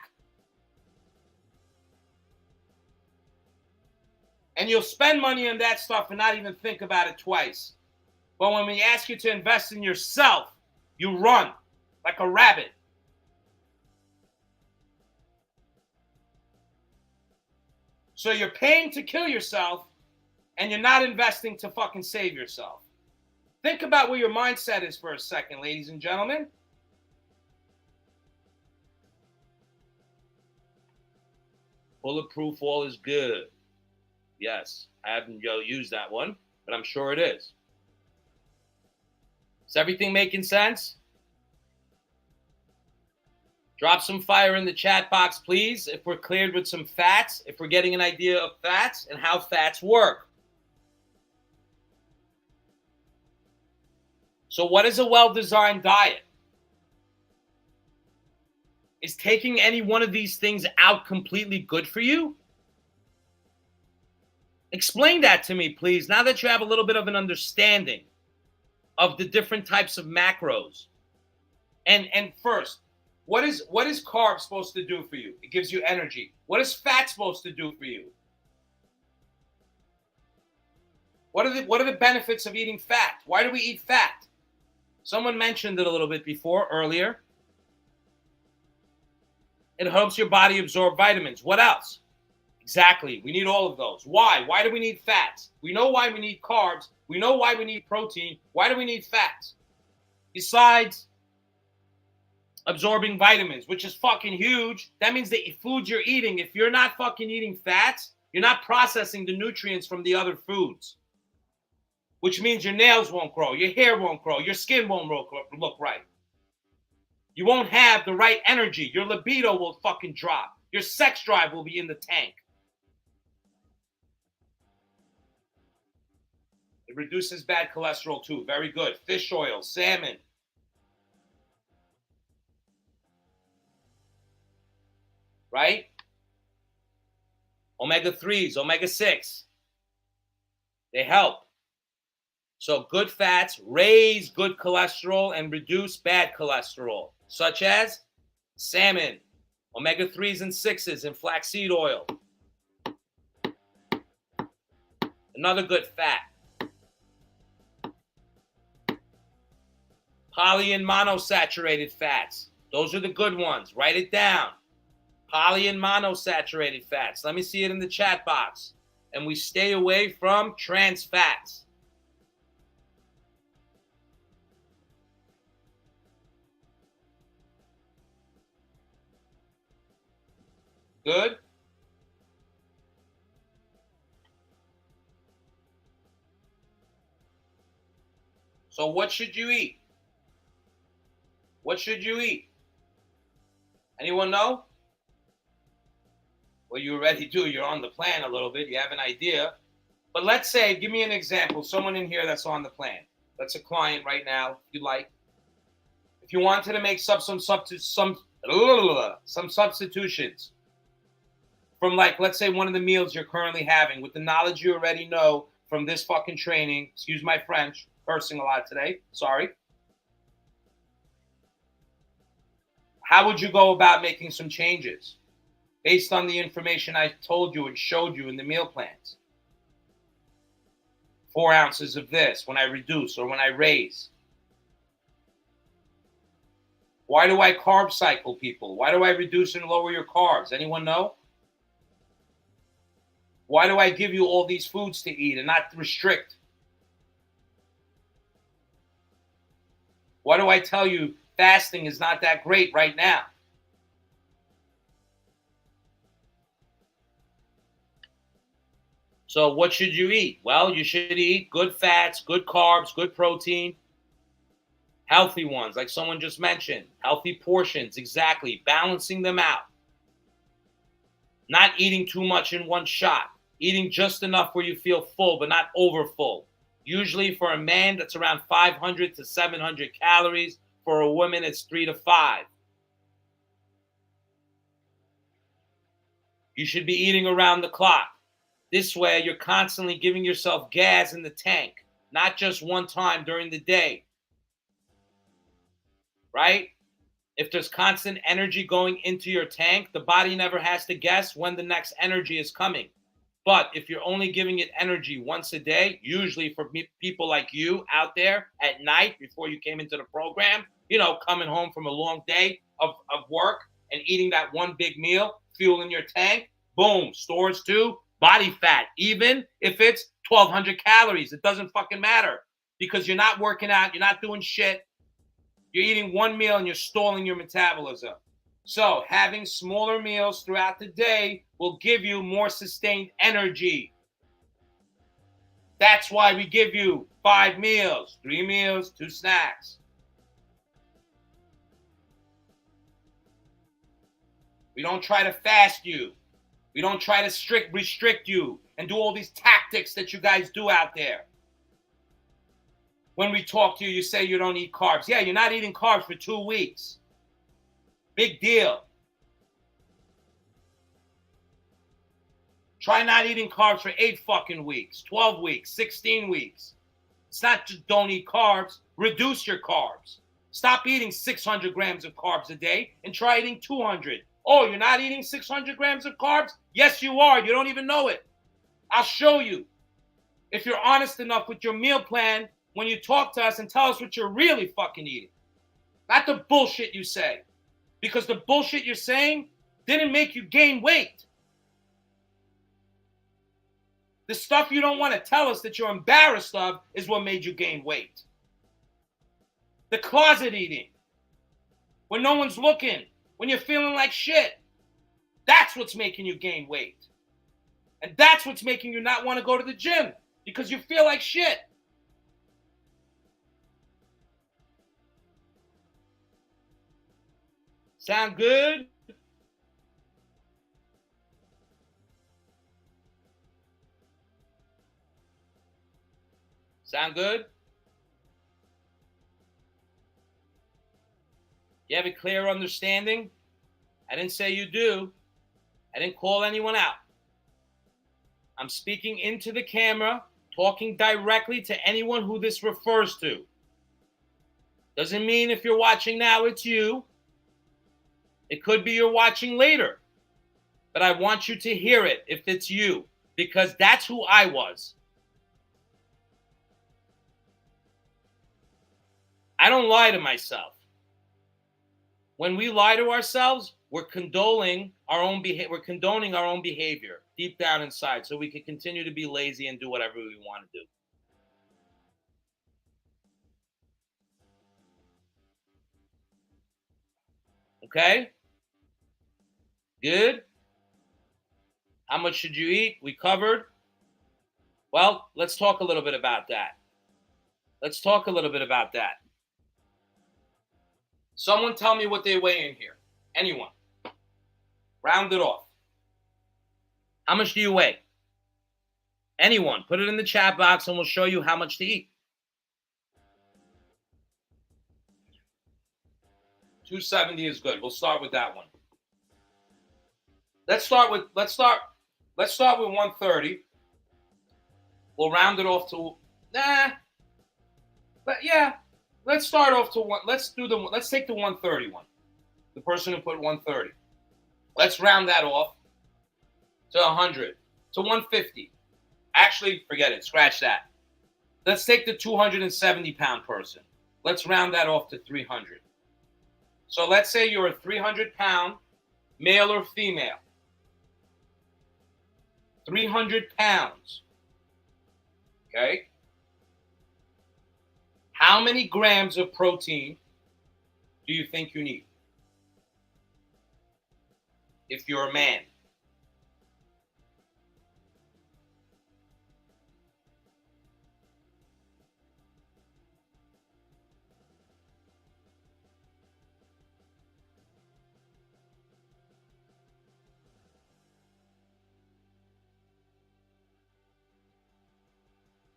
And you'll spend money on that stuff and not even think about it twice. But when we ask you to invest in yourself, you run like a rabbit. So you're paying to kill yourself and you're not investing to fucking save yourself. Think about where your mindset is for a second, ladies and gentlemen. Bulletproof all is good. Yes, I haven't used that one, but I'm sure it is. Is everything making sense? Drop some fire in the chat box, please, if we're cleared with some fats, if we're getting an idea of fats and how fats work. So what is a well-designed diet? Is taking any one of these things out completely good for you? Explain that to me, please, now that you have a little bit of an understanding of the different types of macros. And first, what is carb supposed to do for you? It gives you energy. What is fat supposed to do for you? What are the benefits of eating fat? Why do we eat fat? Someone mentioned it a little bit before, earlier. It helps your body absorb vitamins. What else? Exactly. We need all of those. Why? Why do we need fats? We know why we need carbs. We know why we need protein. Why do we need fats? Besides absorbing vitamins, which is fucking huge. That means that the foods you're eating, if you're not fucking eating fats, you're not processing the nutrients from the other foods. Which means your nails won't grow, your hair won't grow, your skin won't look right. You won't have the right energy. Your libido will fucking drop. Your sex drive will be in the tank. It reduces bad cholesterol too. Very good. Fish oil, salmon. Right? Omega-3s, omega-6. They help. So good fats raise good cholesterol and reduce bad cholesterol, such as salmon, omega-3s and 6s, and flaxseed oil. Another good fat. Poly and monosaturated fats. Those are the good ones. Write it down. Poly and monosaturated fats. Let me see it in the chat box. And we stay away from trans fats. Good? So what should you eat? What should you eat? Anyone know? Well, you already do. You're on the plan a little bit. You have an idea. But let's say, give me an example. Someone in here that's on the plan. That's a client right now, if you like. If you wanted to make some substitutions from, like, let's say one of the meals you're currently having with the knowledge you already know from this fucking training. Excuse my French, cursing a lot today. Sorry. How would you go about making some changes based on the information I told you and showed you in the meal plans? 4 ounces of this when I reduce or when I raise. Why do I carb cycle people? Why do I reduce and lower your carbs? Anyone know? Why do I give you all these foods to eat and not restrict? Why do I tell you fasting is not that great right now? So what should you eat? Well, you should eat good fats, good carbs, good protein, healthy ones, like someone just mentioned, healthy portions, exactly, balancing them out. Not eating too much in one shot, eating just enough where you feel full, but not over full. Usually for a man, that's around 500 to 700 calories. For a woman, it's 3 to 5. You should be eating around the clock. This way, you're constantly giving yourself gas in the tank, not just one time during the day, right? If there's constant energy going into your tank, the body never has to guess when the next energy is coming. But if you're only giving it energy once a day, usually for people like you out there at night before you came into the program, coming home from a long day of work and eating that one big meal, fueling your tank, boom, stores too, body fat, even if it's 1,200 calories, it doesn't fucking matter because you're not working out, you're not doing shit. You're eating one meal and you're stalling your metabolism. So having smaller meals throughout the day will give you more sustained energy. That's why we give you 5 meals, 3 meals, 2 snacks. We don't try to fast you. We don't try to restrict you and do all these tactics that you guys do out there. When we talk to you, you say you don't eat carbs. Yeah, you're not eating carbs for 2 weeks. Big deal. Try not eating carbs for 8 fucking weeks, 12 weeks, 16 weeks. It's not just don't eat carbs. Reduce your carbs. Stop eating 600 grams of carbs a day and try eating 200. Oh, you're not eating 600 grams of carbs? Yes, you are. You don't even know it. I'll show you. If you're honest enough with your meal plan when you talk to us and tell us what you're really fucking eating. Not the bullshit you say. Because the bullshit you're saying didn't make you gain weight. The stuff you don't want to tell us that you're embarrassed of is what made you gain weight. The closet eating. When no one's looking. When you're feeling like shit. That's what's making you gain weight. And that's what's making you not want to go to the gym. Because you feel like shit. Sound good? Sound good? You have a clear understanding? I didn't say you do. I didn't call anyone out. I'm speaking into the camera, talking directly to anyone who this refers to. Doesn't mean if you're watching now, it's you. It could be you're watching later. But I want you to hear it if it's you, because that's who I was. I don't lie to myself. When we lie to ourselves, we're condoning our own behavior deep down inside so we can continue to be lazy and do whatever we want to do. Okay? Good? How much should you eat? We covered. Well, let's talk a little bit about that. Someone tell me what they weigh in here. Anyone. Round it off. How much do you weigh? Anyone. Put it in the chat box and we'll show you how much to eat. 270 is good. We'll start with that one. Let's start with 130. We'll round it off to but yeah, let's start off to one. Let's take the 130 one. The person who put 130. Let's round that off to 100, to 150. Actually, forget it. Scratch that. Let's take the 270-pound person. Let's round that off to 300. So let's say you're a 300-pound male or female. 300 pounds. Okay? How many grams of protein do you think you need if you're a man?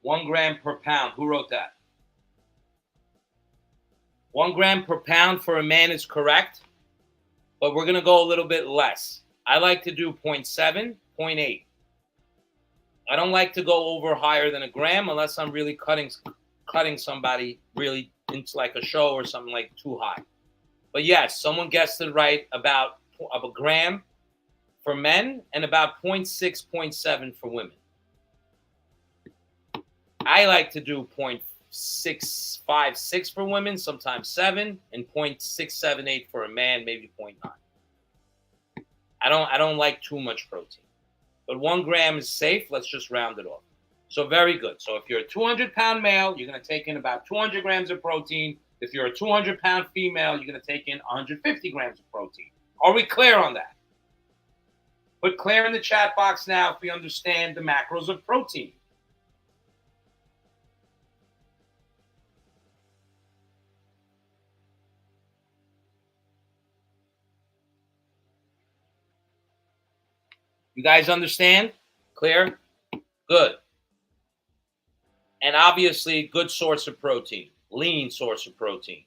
One gram per pound. Who wrote that? 1 gram per pound for a man is correct, but we're going to go a little bit less. I like to do 0.7, 0.8. I don't like to go over higher than a gram unless I'm really cutting somebody really into like a show or something like too high. But yes, someone guessed it right about of a gram for men and about 0.6, 0.7 for women. I like to do 0.656 for women, sometimes 7, and 0.678 for a man, maybe 0.9. I don't like too much protein. But 1 gram is safe. Let's just round it off. So very good. So if you're a 200-pound male, you're going to take in about 200 grams of protein. If you're a 200-pound female, you're going to take in 150 grams of protein. Are we clear on that? Put clear in the chat box now if we understand the macros of protein. You guys understand? Clear? Good. And obviously, good source of protein. Lean source of protein.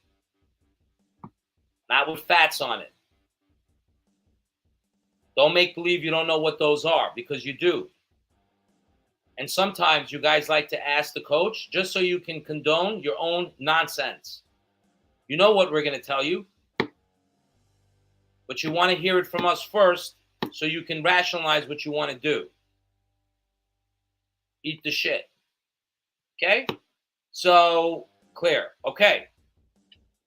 Not with fats on it. Don't make believe you don't know what those are, because you do. And sometimes you guys like to ask the coach just so you can condone your own nonsense. You know what we're going to tell you, but you want to hear it from us first so you can rationalize what you want to do. Eat the shit. Okay? So, clear. Okay.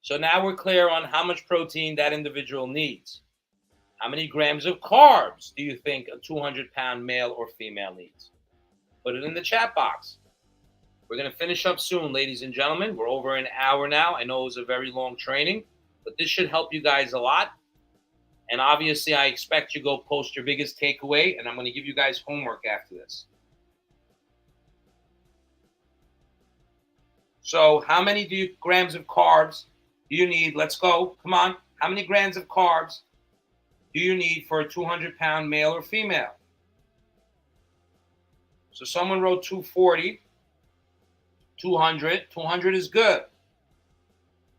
So now we're clear on how much protein that individual needs. How many grams of carbs do you think a 200-pound male or female needs? Put it in the chat box. We're going to finish up soon, ladies and gentlemen. We're over an hour now. I know it was a very long training, but this should help you guys a lot. And obviously, I expect you go post your biggest takeaway, and I'm going to give you guys homework after this. So how many grams of carbs do you need? Let's go. Come on. How many grams of carbs do you need for a 200-pound male or female? So someone wrote 240, 200. 200 is good.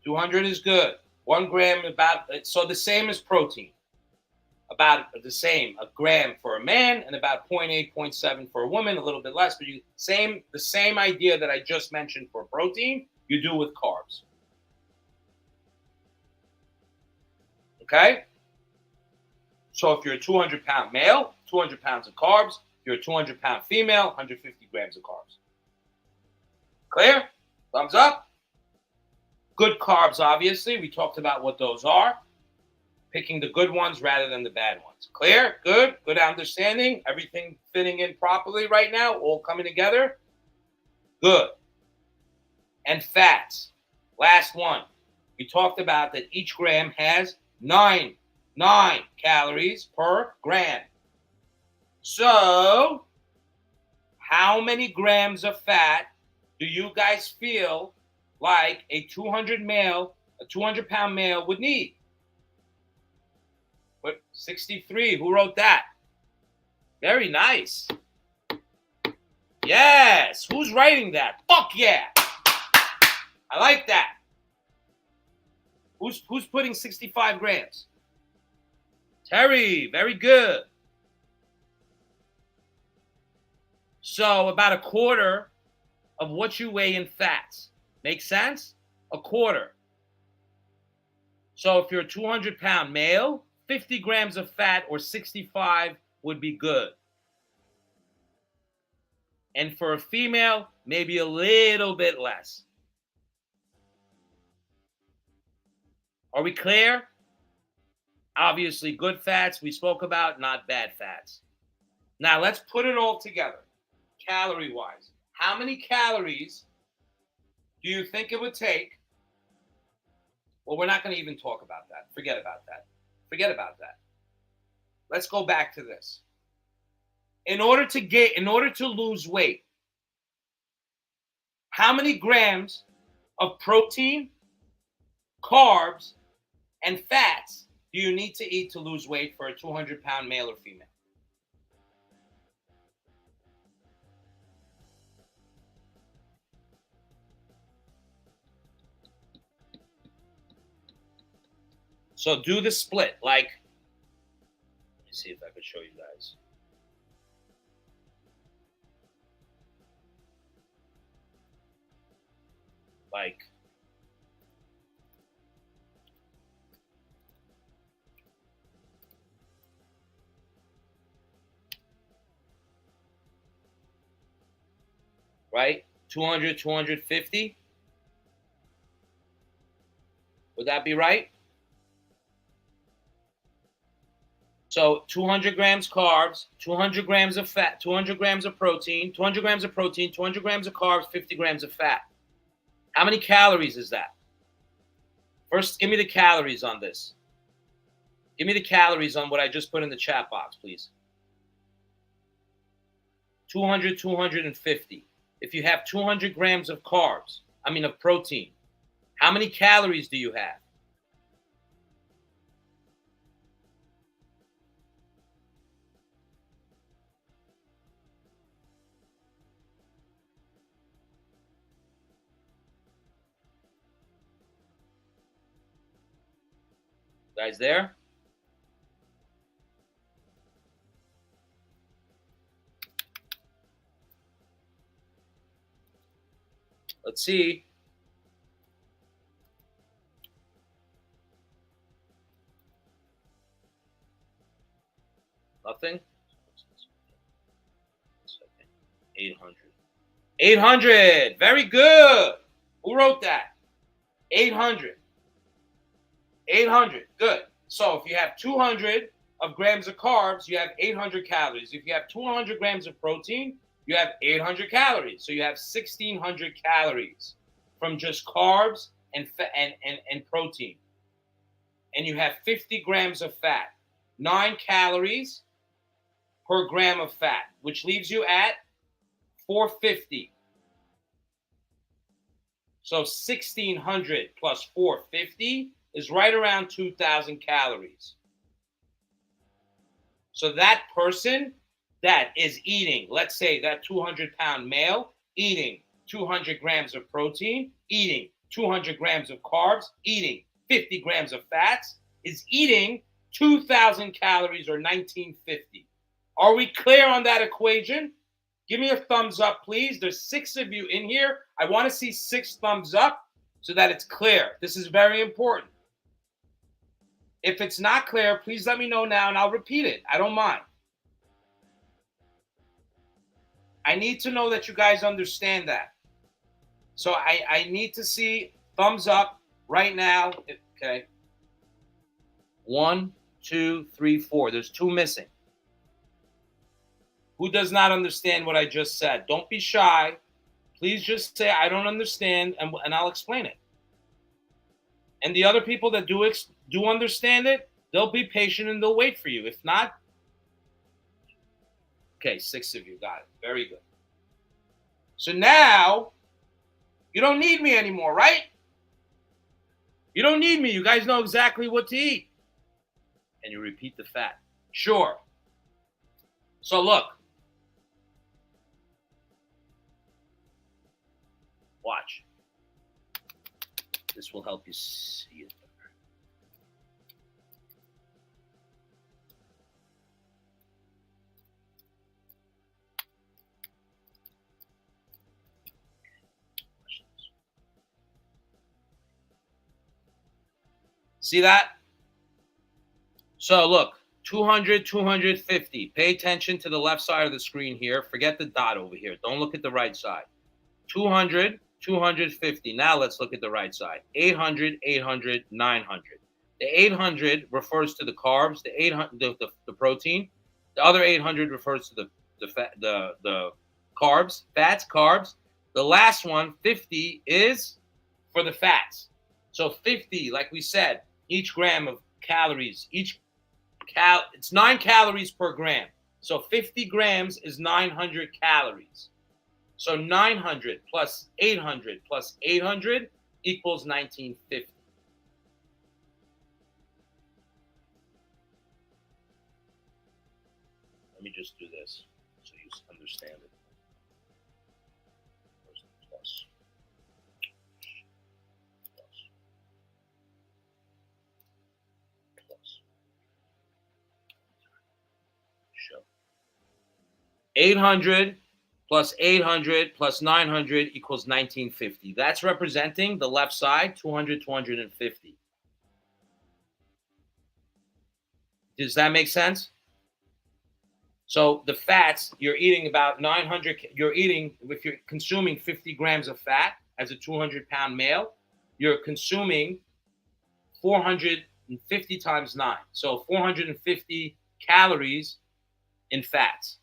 200 is good. 1 gram about, so the same as protein. About the same, a gram for a man and about 0.8, 0.7 for a woman, a little bit less, but the same idea that I just mentioned for protein, you do with carbs. Okay? So if you're a 200-pound male, 200 pounds of carbs. If you're a 200-pound female, 150 grams of carbs. Clear? Thumbs up? Good carbs, obviously. We talked about what those are. Picking the good ones rather than the bad ones. Clear? Good? Good understanding? Everything fitting in properly right now? All coming together? Good. And fats. Last one. We talked about that each gram has 9 calories per gram. So, how many grams of fat do you guys feel like a 200-pound male would need? But 63, who wrote that? Very nice. Yes, who's writing that? Fuck yeah. I like that. Who's putting 65 grams? Terry, very good. So about a quarter of what you weigh in fats. Make sense? A quarter. So if you're a 200-pound male, 50 grams of fat or 65 would be good. And for a female, maybe a little bit less. Are we clear? Obviously, good fats we spoke about, not bad fats. Now, let's put it all together, calorie-wise. How many calories do you think it would take? Well, we're not going to even talk about that. Forget about that. Forget about that. Let's go back to this. In order to lose weight, how many grams of protein, carbs, and fats do you need to eat to lose weight for a 200-pound male or female? So do the split. Like, let me see if I could show you guys. Like, right? 200, 250. Would that be right? So 200 grams carbs, 200 grams of fat, 200 grams of protein, 200 grams of protein, 200 grams of carbs, 50 grams of fat. How many calories is that? First, give me the calories on this. Give me the calories on what I just put in the chat box, please. 200, 250. If you have 200 grams of carbs, of protein, how many calories do you have? Guys there? Let's see. Nothing? 800. 800. Very good. Who wrote that? 800. 800. Good. So if you have 200 of grams of carbs, you have 800 calories. If you have 200 grams of protein, you have 800 calories. So you have 1,600 calories from just carbs and protein. And you have 50 grams of fat. 9 calories per gram of fat, which leaves you at 450. So 1,600 plus 450 is right around 2,000 calories. So that person that is eating, let's say that 200-pound male, eating 200 grams of protein, eating 200 grams of carbs, eating 50 grams of fats, is eating 2,000 calories or 1,950. Are we clear on that equation? Give me a thumbs up, please. There's 6 of you in here. I want to see 6 thumbs up so that it's clear. This is very important. If it's not clear, please let me know now and I'll repeat it. I don't mind. I need to know that you guys understand that. So I need to see thumbs up right now. Okay. 1, 2, 3, 4. There's 2 missing. Who does not understand what I just said? Don't be shy. Please just say, I don't understand, and I'll explain it. And the other people that do understand it, they'll be patient and they'll wait for you. If not, okay, 6 of you got it. Very good. So now, you don't need me anymore, right? You don't need me. You guys know exactly what to eat. And you repeat the fat. Sure. So look. Watch. This will help you see it better. See that? So look, 200, 250. Pay attention to the left side of the screen here. Forget the dot over here. Don't look at the right side. 200, 250. Now let's look at the right side. 800, 800, 900. The 800 refers to the carbs. The 800, the protein. The other 800 refers to the carbs, fats, carbs. The last one, 50, is for the fats. So 50, like we said, each gram of calories, it's 9 calories per gram. So 50 grams is 900 calories. So 900 plus 800 plus 800 equals 1950. Let me just do this so you understand it. Plus. Show. 800 plus 800 plus 900 equals 1950. That's representing the left side, 200, 250. Does that make sense? So the fats, you're eating about 900, if you're consuming 50 grams of fat as a 200-pound male, you're consuming 450 times 9. So 450 calories in fats.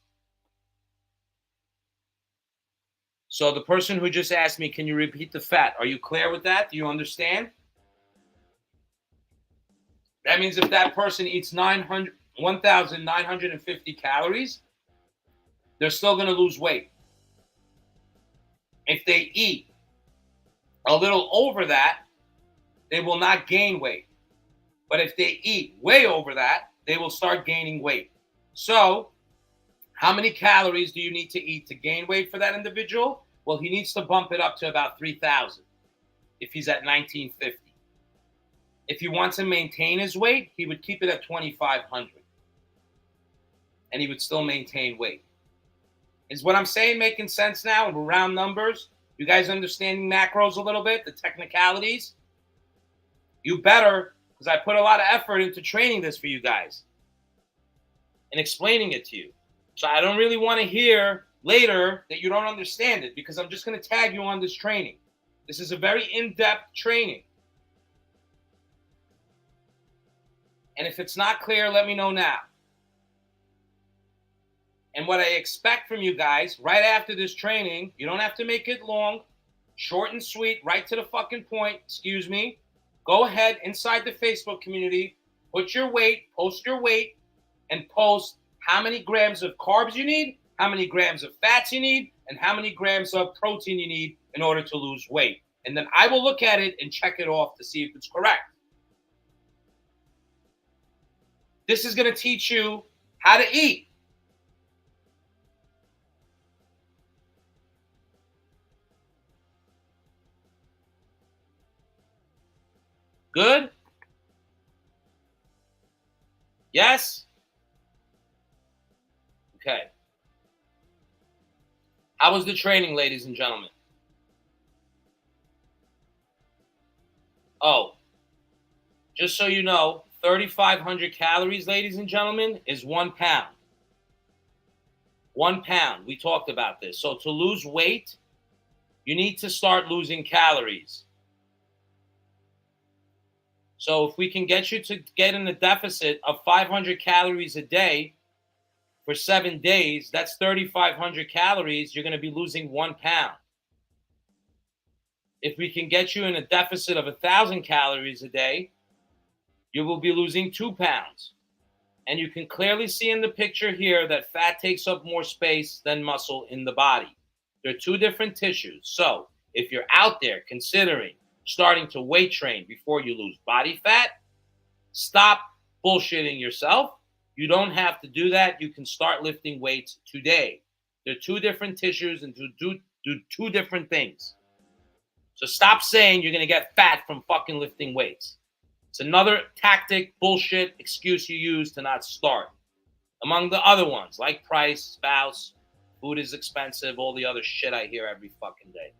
So the person who just asked me, can you repeat the fat? Are you clear with that? Do you understand? That means if that person eats 1,950 calories, they're still going to lose weight. If they eat a little over that, they will not gain weight. But if they eat way over that, they will start gaining weight. So how many calories do you need to eat to gain weight for that individual? Well, he needs to bump it up to about 3,000 if he's at 1950. If he wants to maintain his weight, he would keep it at 2,500. And he would still maintain weight. Is what I'm saying making sense now? Round numbers? You guys understanding macros a little bit? The technicalities? You better, because I put a lot of effort into training this for you guys and explaining it to you. So I don't really want to hear later that you don't understand it, because I'm just going to tag you on this training. This is a very in-depth training. And if it's not clear, let me know now. And what I expect from you guys right after this training, you don't have to make it long, short and sweet, right to the fucking point, excuse me. Go ahead inside the Facebook community, put your weight, post your weight, and post how many grams of carbs you need, how many grams of fats you need, and how many grams of protein you need in order to lose weight. And then I will look at it and check it off to see if it's correct. This is going to teach you how to eat. Good? Yes? Okay. How was the training, ladies and gentlemen? Oh, just so you know, 3,500 calories, ladies and gentlemen, is 1 pound. 1 pound. We talked about this. So to lose weight, you need to start losing calories. So if we can get you to get in a deficit of 500 calories a day for 7 days, that's 3,500 calories. You're going to be losing 1 pound. If we can get you in a deficit of 1,000 calories a day, you will be losing 2 pounds. And you can clearly see in the picture here that fat takes up more space than muscle in the body. They're two different tissues. So if you're out there considering starting to weight train before you lose body fat, stop bullshitting yourself. You don't have to do that. You can start lifting weights today. They're two different tissues and do two different things. So stop saying you're going to get fat from fucking lifting weights. It's another tactic, bullshit excuse you use to not start. Among the other ones, like price, spouse, food is expensive, all the other shit I hear every fucking day.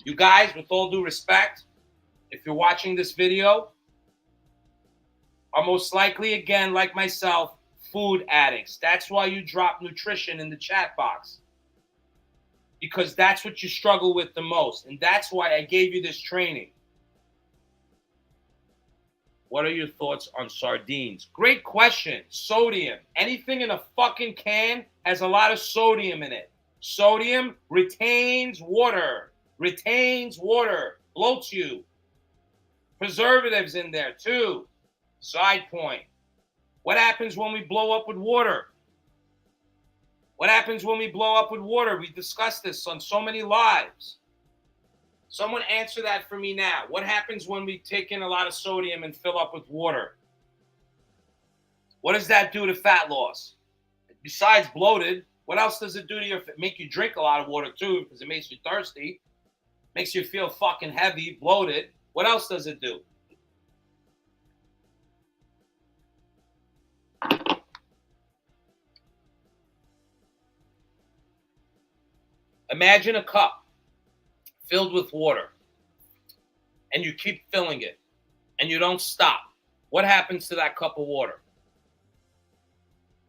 You guys, with all due respect, if you're watching this video, are most likely, again, like myself, food addicts. That's why you drop nutrition in the chat box. Because that's what you struggle with the most. And that's why I gave you this training. What are your thoughts on sardines? Great question. Sodium. Anything in a fucking can has a lot of sodium in it. Sodium retains water, bloats you. Preservatives in there too. Side point. What happens when we blow up with water? What happens when we blow up with water? We discussed this on so many lives. Someone answer that for me now. What happens when we take in a lot of sodium and fill up with water? What does that do to fat loss? Besides bloated, what else does it do to make you drink a lot of water too, because it makes you thirsty, makes you feel fucking heavy, bloated. What else does it do? Imagine a cup filled with water and you keep filling it and you don't stop. What happens to that cup of water?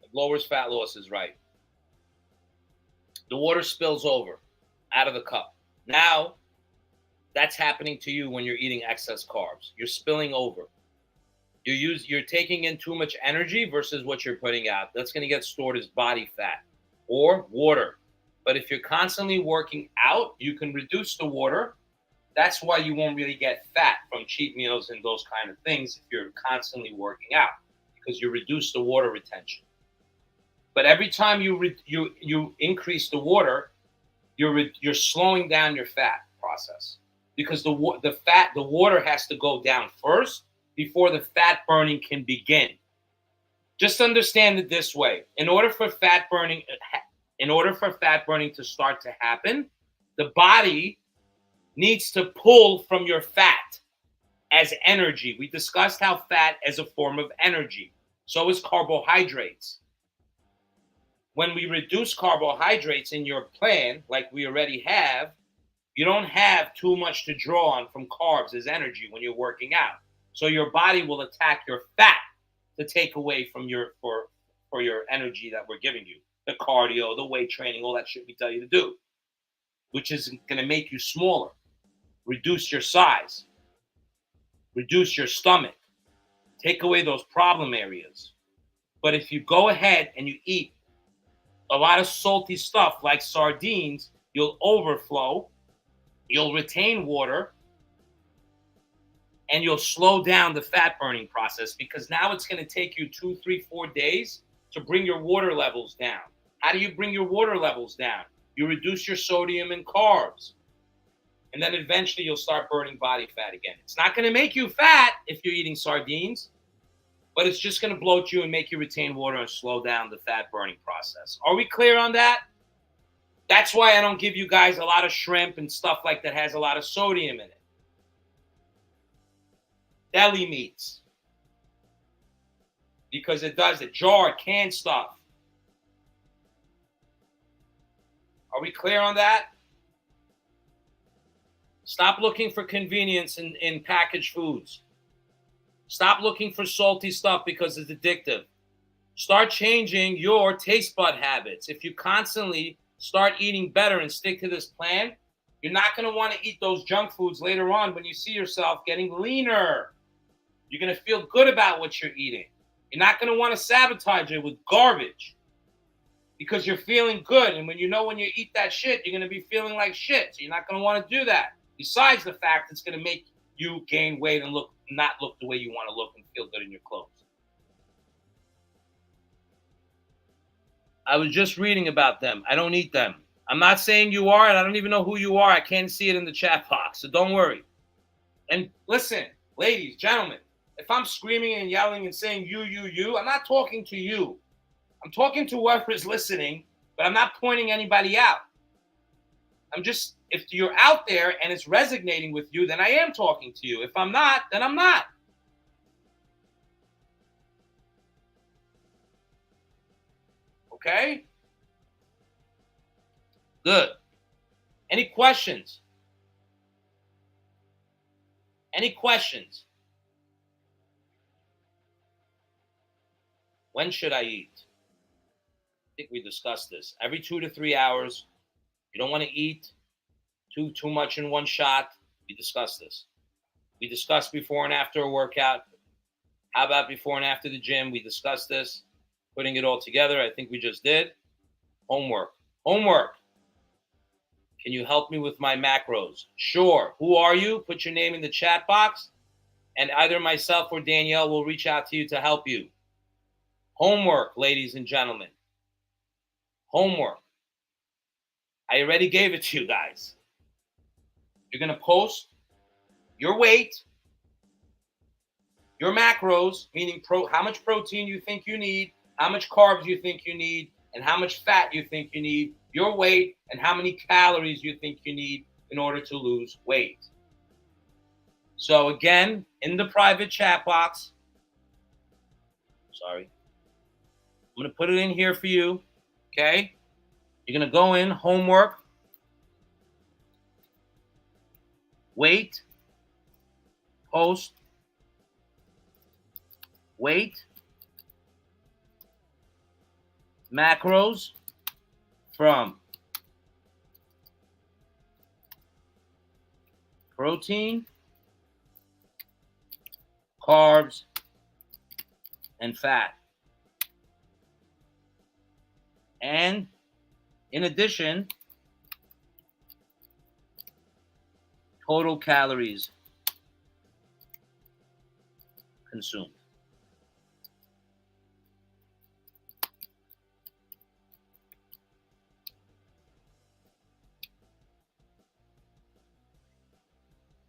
It lowers fat loss, is right. The water spills over out of the cup. Now, that's happening to you when you're eating excess carbs. You're spilling over. You're taking in too much energy versus what you're putting out. That's going to get stored as body fat or water. But if you're constantly working out, you can reduce the water. That's why you won't really get fat from cheat meals and those kind of things if you're constantly working out, because you reduce the water retention. But every time you increase the water, you're slowing down your fat process, because the water has to go down first before the fat burning can begin. Just understand it this way: in order for fat burning to start to happen, the body needs to pull from your fat as energy. We discussed how fat is a form of energy. So is carbohydrates. When we reduce carbohydrates in your plan, like we already have, you don't have too much to draw on from carbs as energy when you're working out. So your body will attack your fat to take away from for your energy that we're giving you. The cardio, the weight training, all that shit we tell you to do, which is going to make you smaller, reduce your size, reduce your stomach, take away those problem areas. But if you go ahead and you eat a lot of salty stuff like sardines, you'll overflow, you'll retain water, and you'll slow down the fat burning process, because now it's going to take you 2, 3, 4 days to bring your water levels down. How do you bring your water levels down? You reduce your sodium and carbs. And then eventually you'll start burning body fat again. It's not going to make you fat if you're eating sardines, but it's just going to bloat you and make you retain water and slow down the fat burning process. Are we clear on that? That's why I don't give you guys a lot of shrimp and stuff like that has a lot of sodium in it. Deli meats. Because it does it. Jarred, canned stuff. Are we clear on that? Stop looking for convenience in packaged foods. Stop looking for salty stuff because it's addictive. Start changing your taste bud habits. If you constantly start eating better and stick to this plan, you're not going to want to eat those junk foods later on when you see yourself getting leaner. You're going to feel good about what you're eating. You're not going to want to sabotage it with garbage because you're feeling good. And when you eat that shit, you're going to be feeling like shit. So you're not going to want to do that. Besides the fact it's going to make you gain weight and not look the way you want to look and feel good in your clothes. I was just reading about them. I don't eat them. I'm not saying you are, and I don't even know who you are. I can't see it in the chat box, so don't worry. And listen, ladies, gentlemen, if I'm screaming and yelling and saying you, I'm not talking to you. I'm talking to whoever is listening, but I'm not pointing anybody out. If you're out there and it's resonating with you, then I am talking to you. If I'm not, then I'm not. Okay? Good. Any questions? Any questions? When should I eat? I think we discussed this. Every 2 to 3 hours. You don't want to eat too much in one shot. We discussed this. We discussed before and after a workout. How about before and after the gym? We discussed this. Putting it all together. I think we just did. Homework. Can you help me with my macros? Sure. Who are you? Put your name in the chat box, and either myself or Danielle will reach out to you to help you. Homework, ladies and gentlemen. Homework. I already gave it to you guys. You're going to post your weight, your macros, meaning how much protein you think you need, how much carbs you think you need, and how much fat you think you need, your weight, and how many calories you think you need in order to lose weight. So again, in the private chat box, I'm going to put it in here for you, okay? You're going to go in, homework, weight, post, weight, macros from protein, carbs, and fat. And in addition, total calories consumed.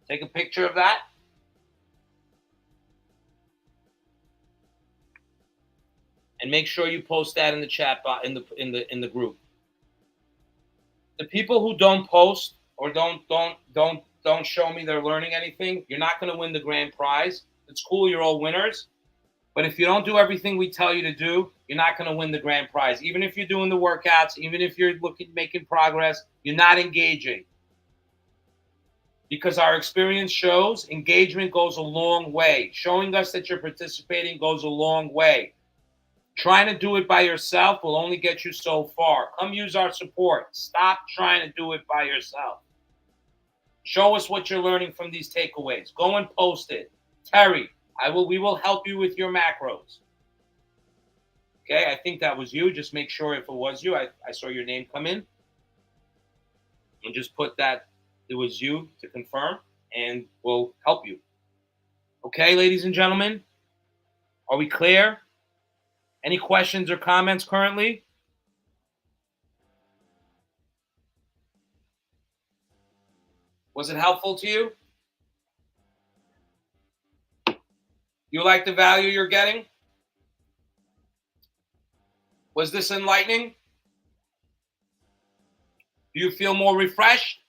Take a picture of that. And make sure you post that in the chat box in the group. The people who don't post or don't show me they're learning anything, you're not going to win the grand prize. It's cool, you're all winners. But if you don't do everything we tell you to do, you're not going to win the grand prize. Even if you're doing the workouts, even if you're making progress, you're not engaging. Because our experience shows engagement goes a long way. Showing us that you're participating goes a long way. Trying to do it by yourself will only get you so far. Come use our support. Stop trying to do it by yourself. Show us what you're learning from these takeaways. Go and post it. Terry, we will help you with your macros. Okay, I think that was you. Just make sure if it was you. I saw your name come in. And just put that it was you to confirm, and we'll help you. Okay, ladies and gentlemen, are we clear? Any questions or comments currently? Was it helpful to you? You like the value you're getting? Was this enlightening? Do you feel more refreshed?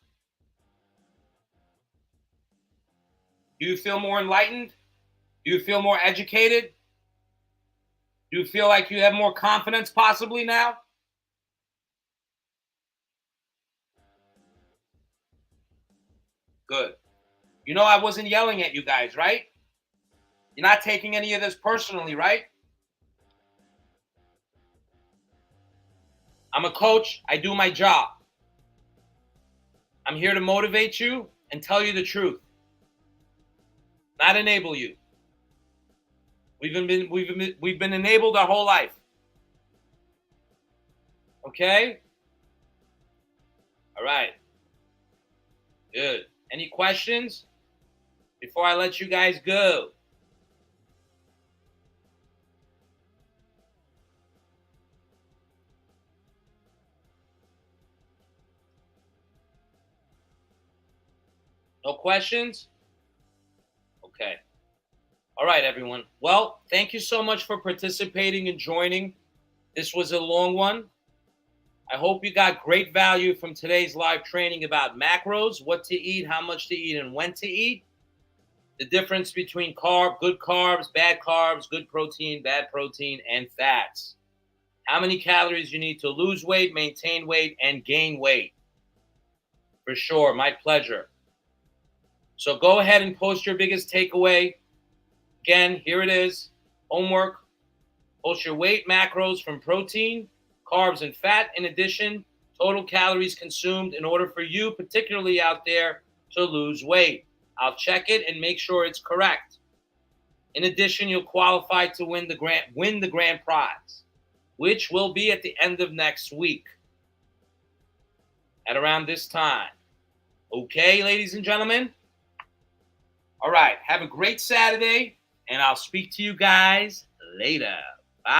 Do you feel more enlightened? Do you feel more educated? Do you feel like you have more confidence possibly now? Good. You know I wasn't yelling at you guys, right? You're not taking any of this personally, right? I'm a coach. I do my job. I'm here to motivate you and tell you the truth, not enable you. We've been enabled our whole life. Okay? All right. Good. Any questions before I let you guys go? No questions? Okay. All right, everyone. Well, thank you so much for participating and joining. This was a long one. I hope you got great value from today's live training about macros, what to eat, how much to eat, and when to eat. The difference between good carbs, bad carbs, good protein, bad protein, and fats. How many calories you need to lose weight, maintain weight, and gain weight. For sure, my pleasure. So go ahead and post your biggest takeaway. Again, here it is. Homework. Post your weight macros from protein, carbs, and fat. In addition, total calories consumed in order for you, particularly out there, to lose weight. I'll check it and make sure it's correct. In addition, you'll qualify to win the grand prize, which will be at the end of next week. at around this time. Okay, ladies and gentlemen? All right. Have a great Saturday, and I'll speak to you guys later.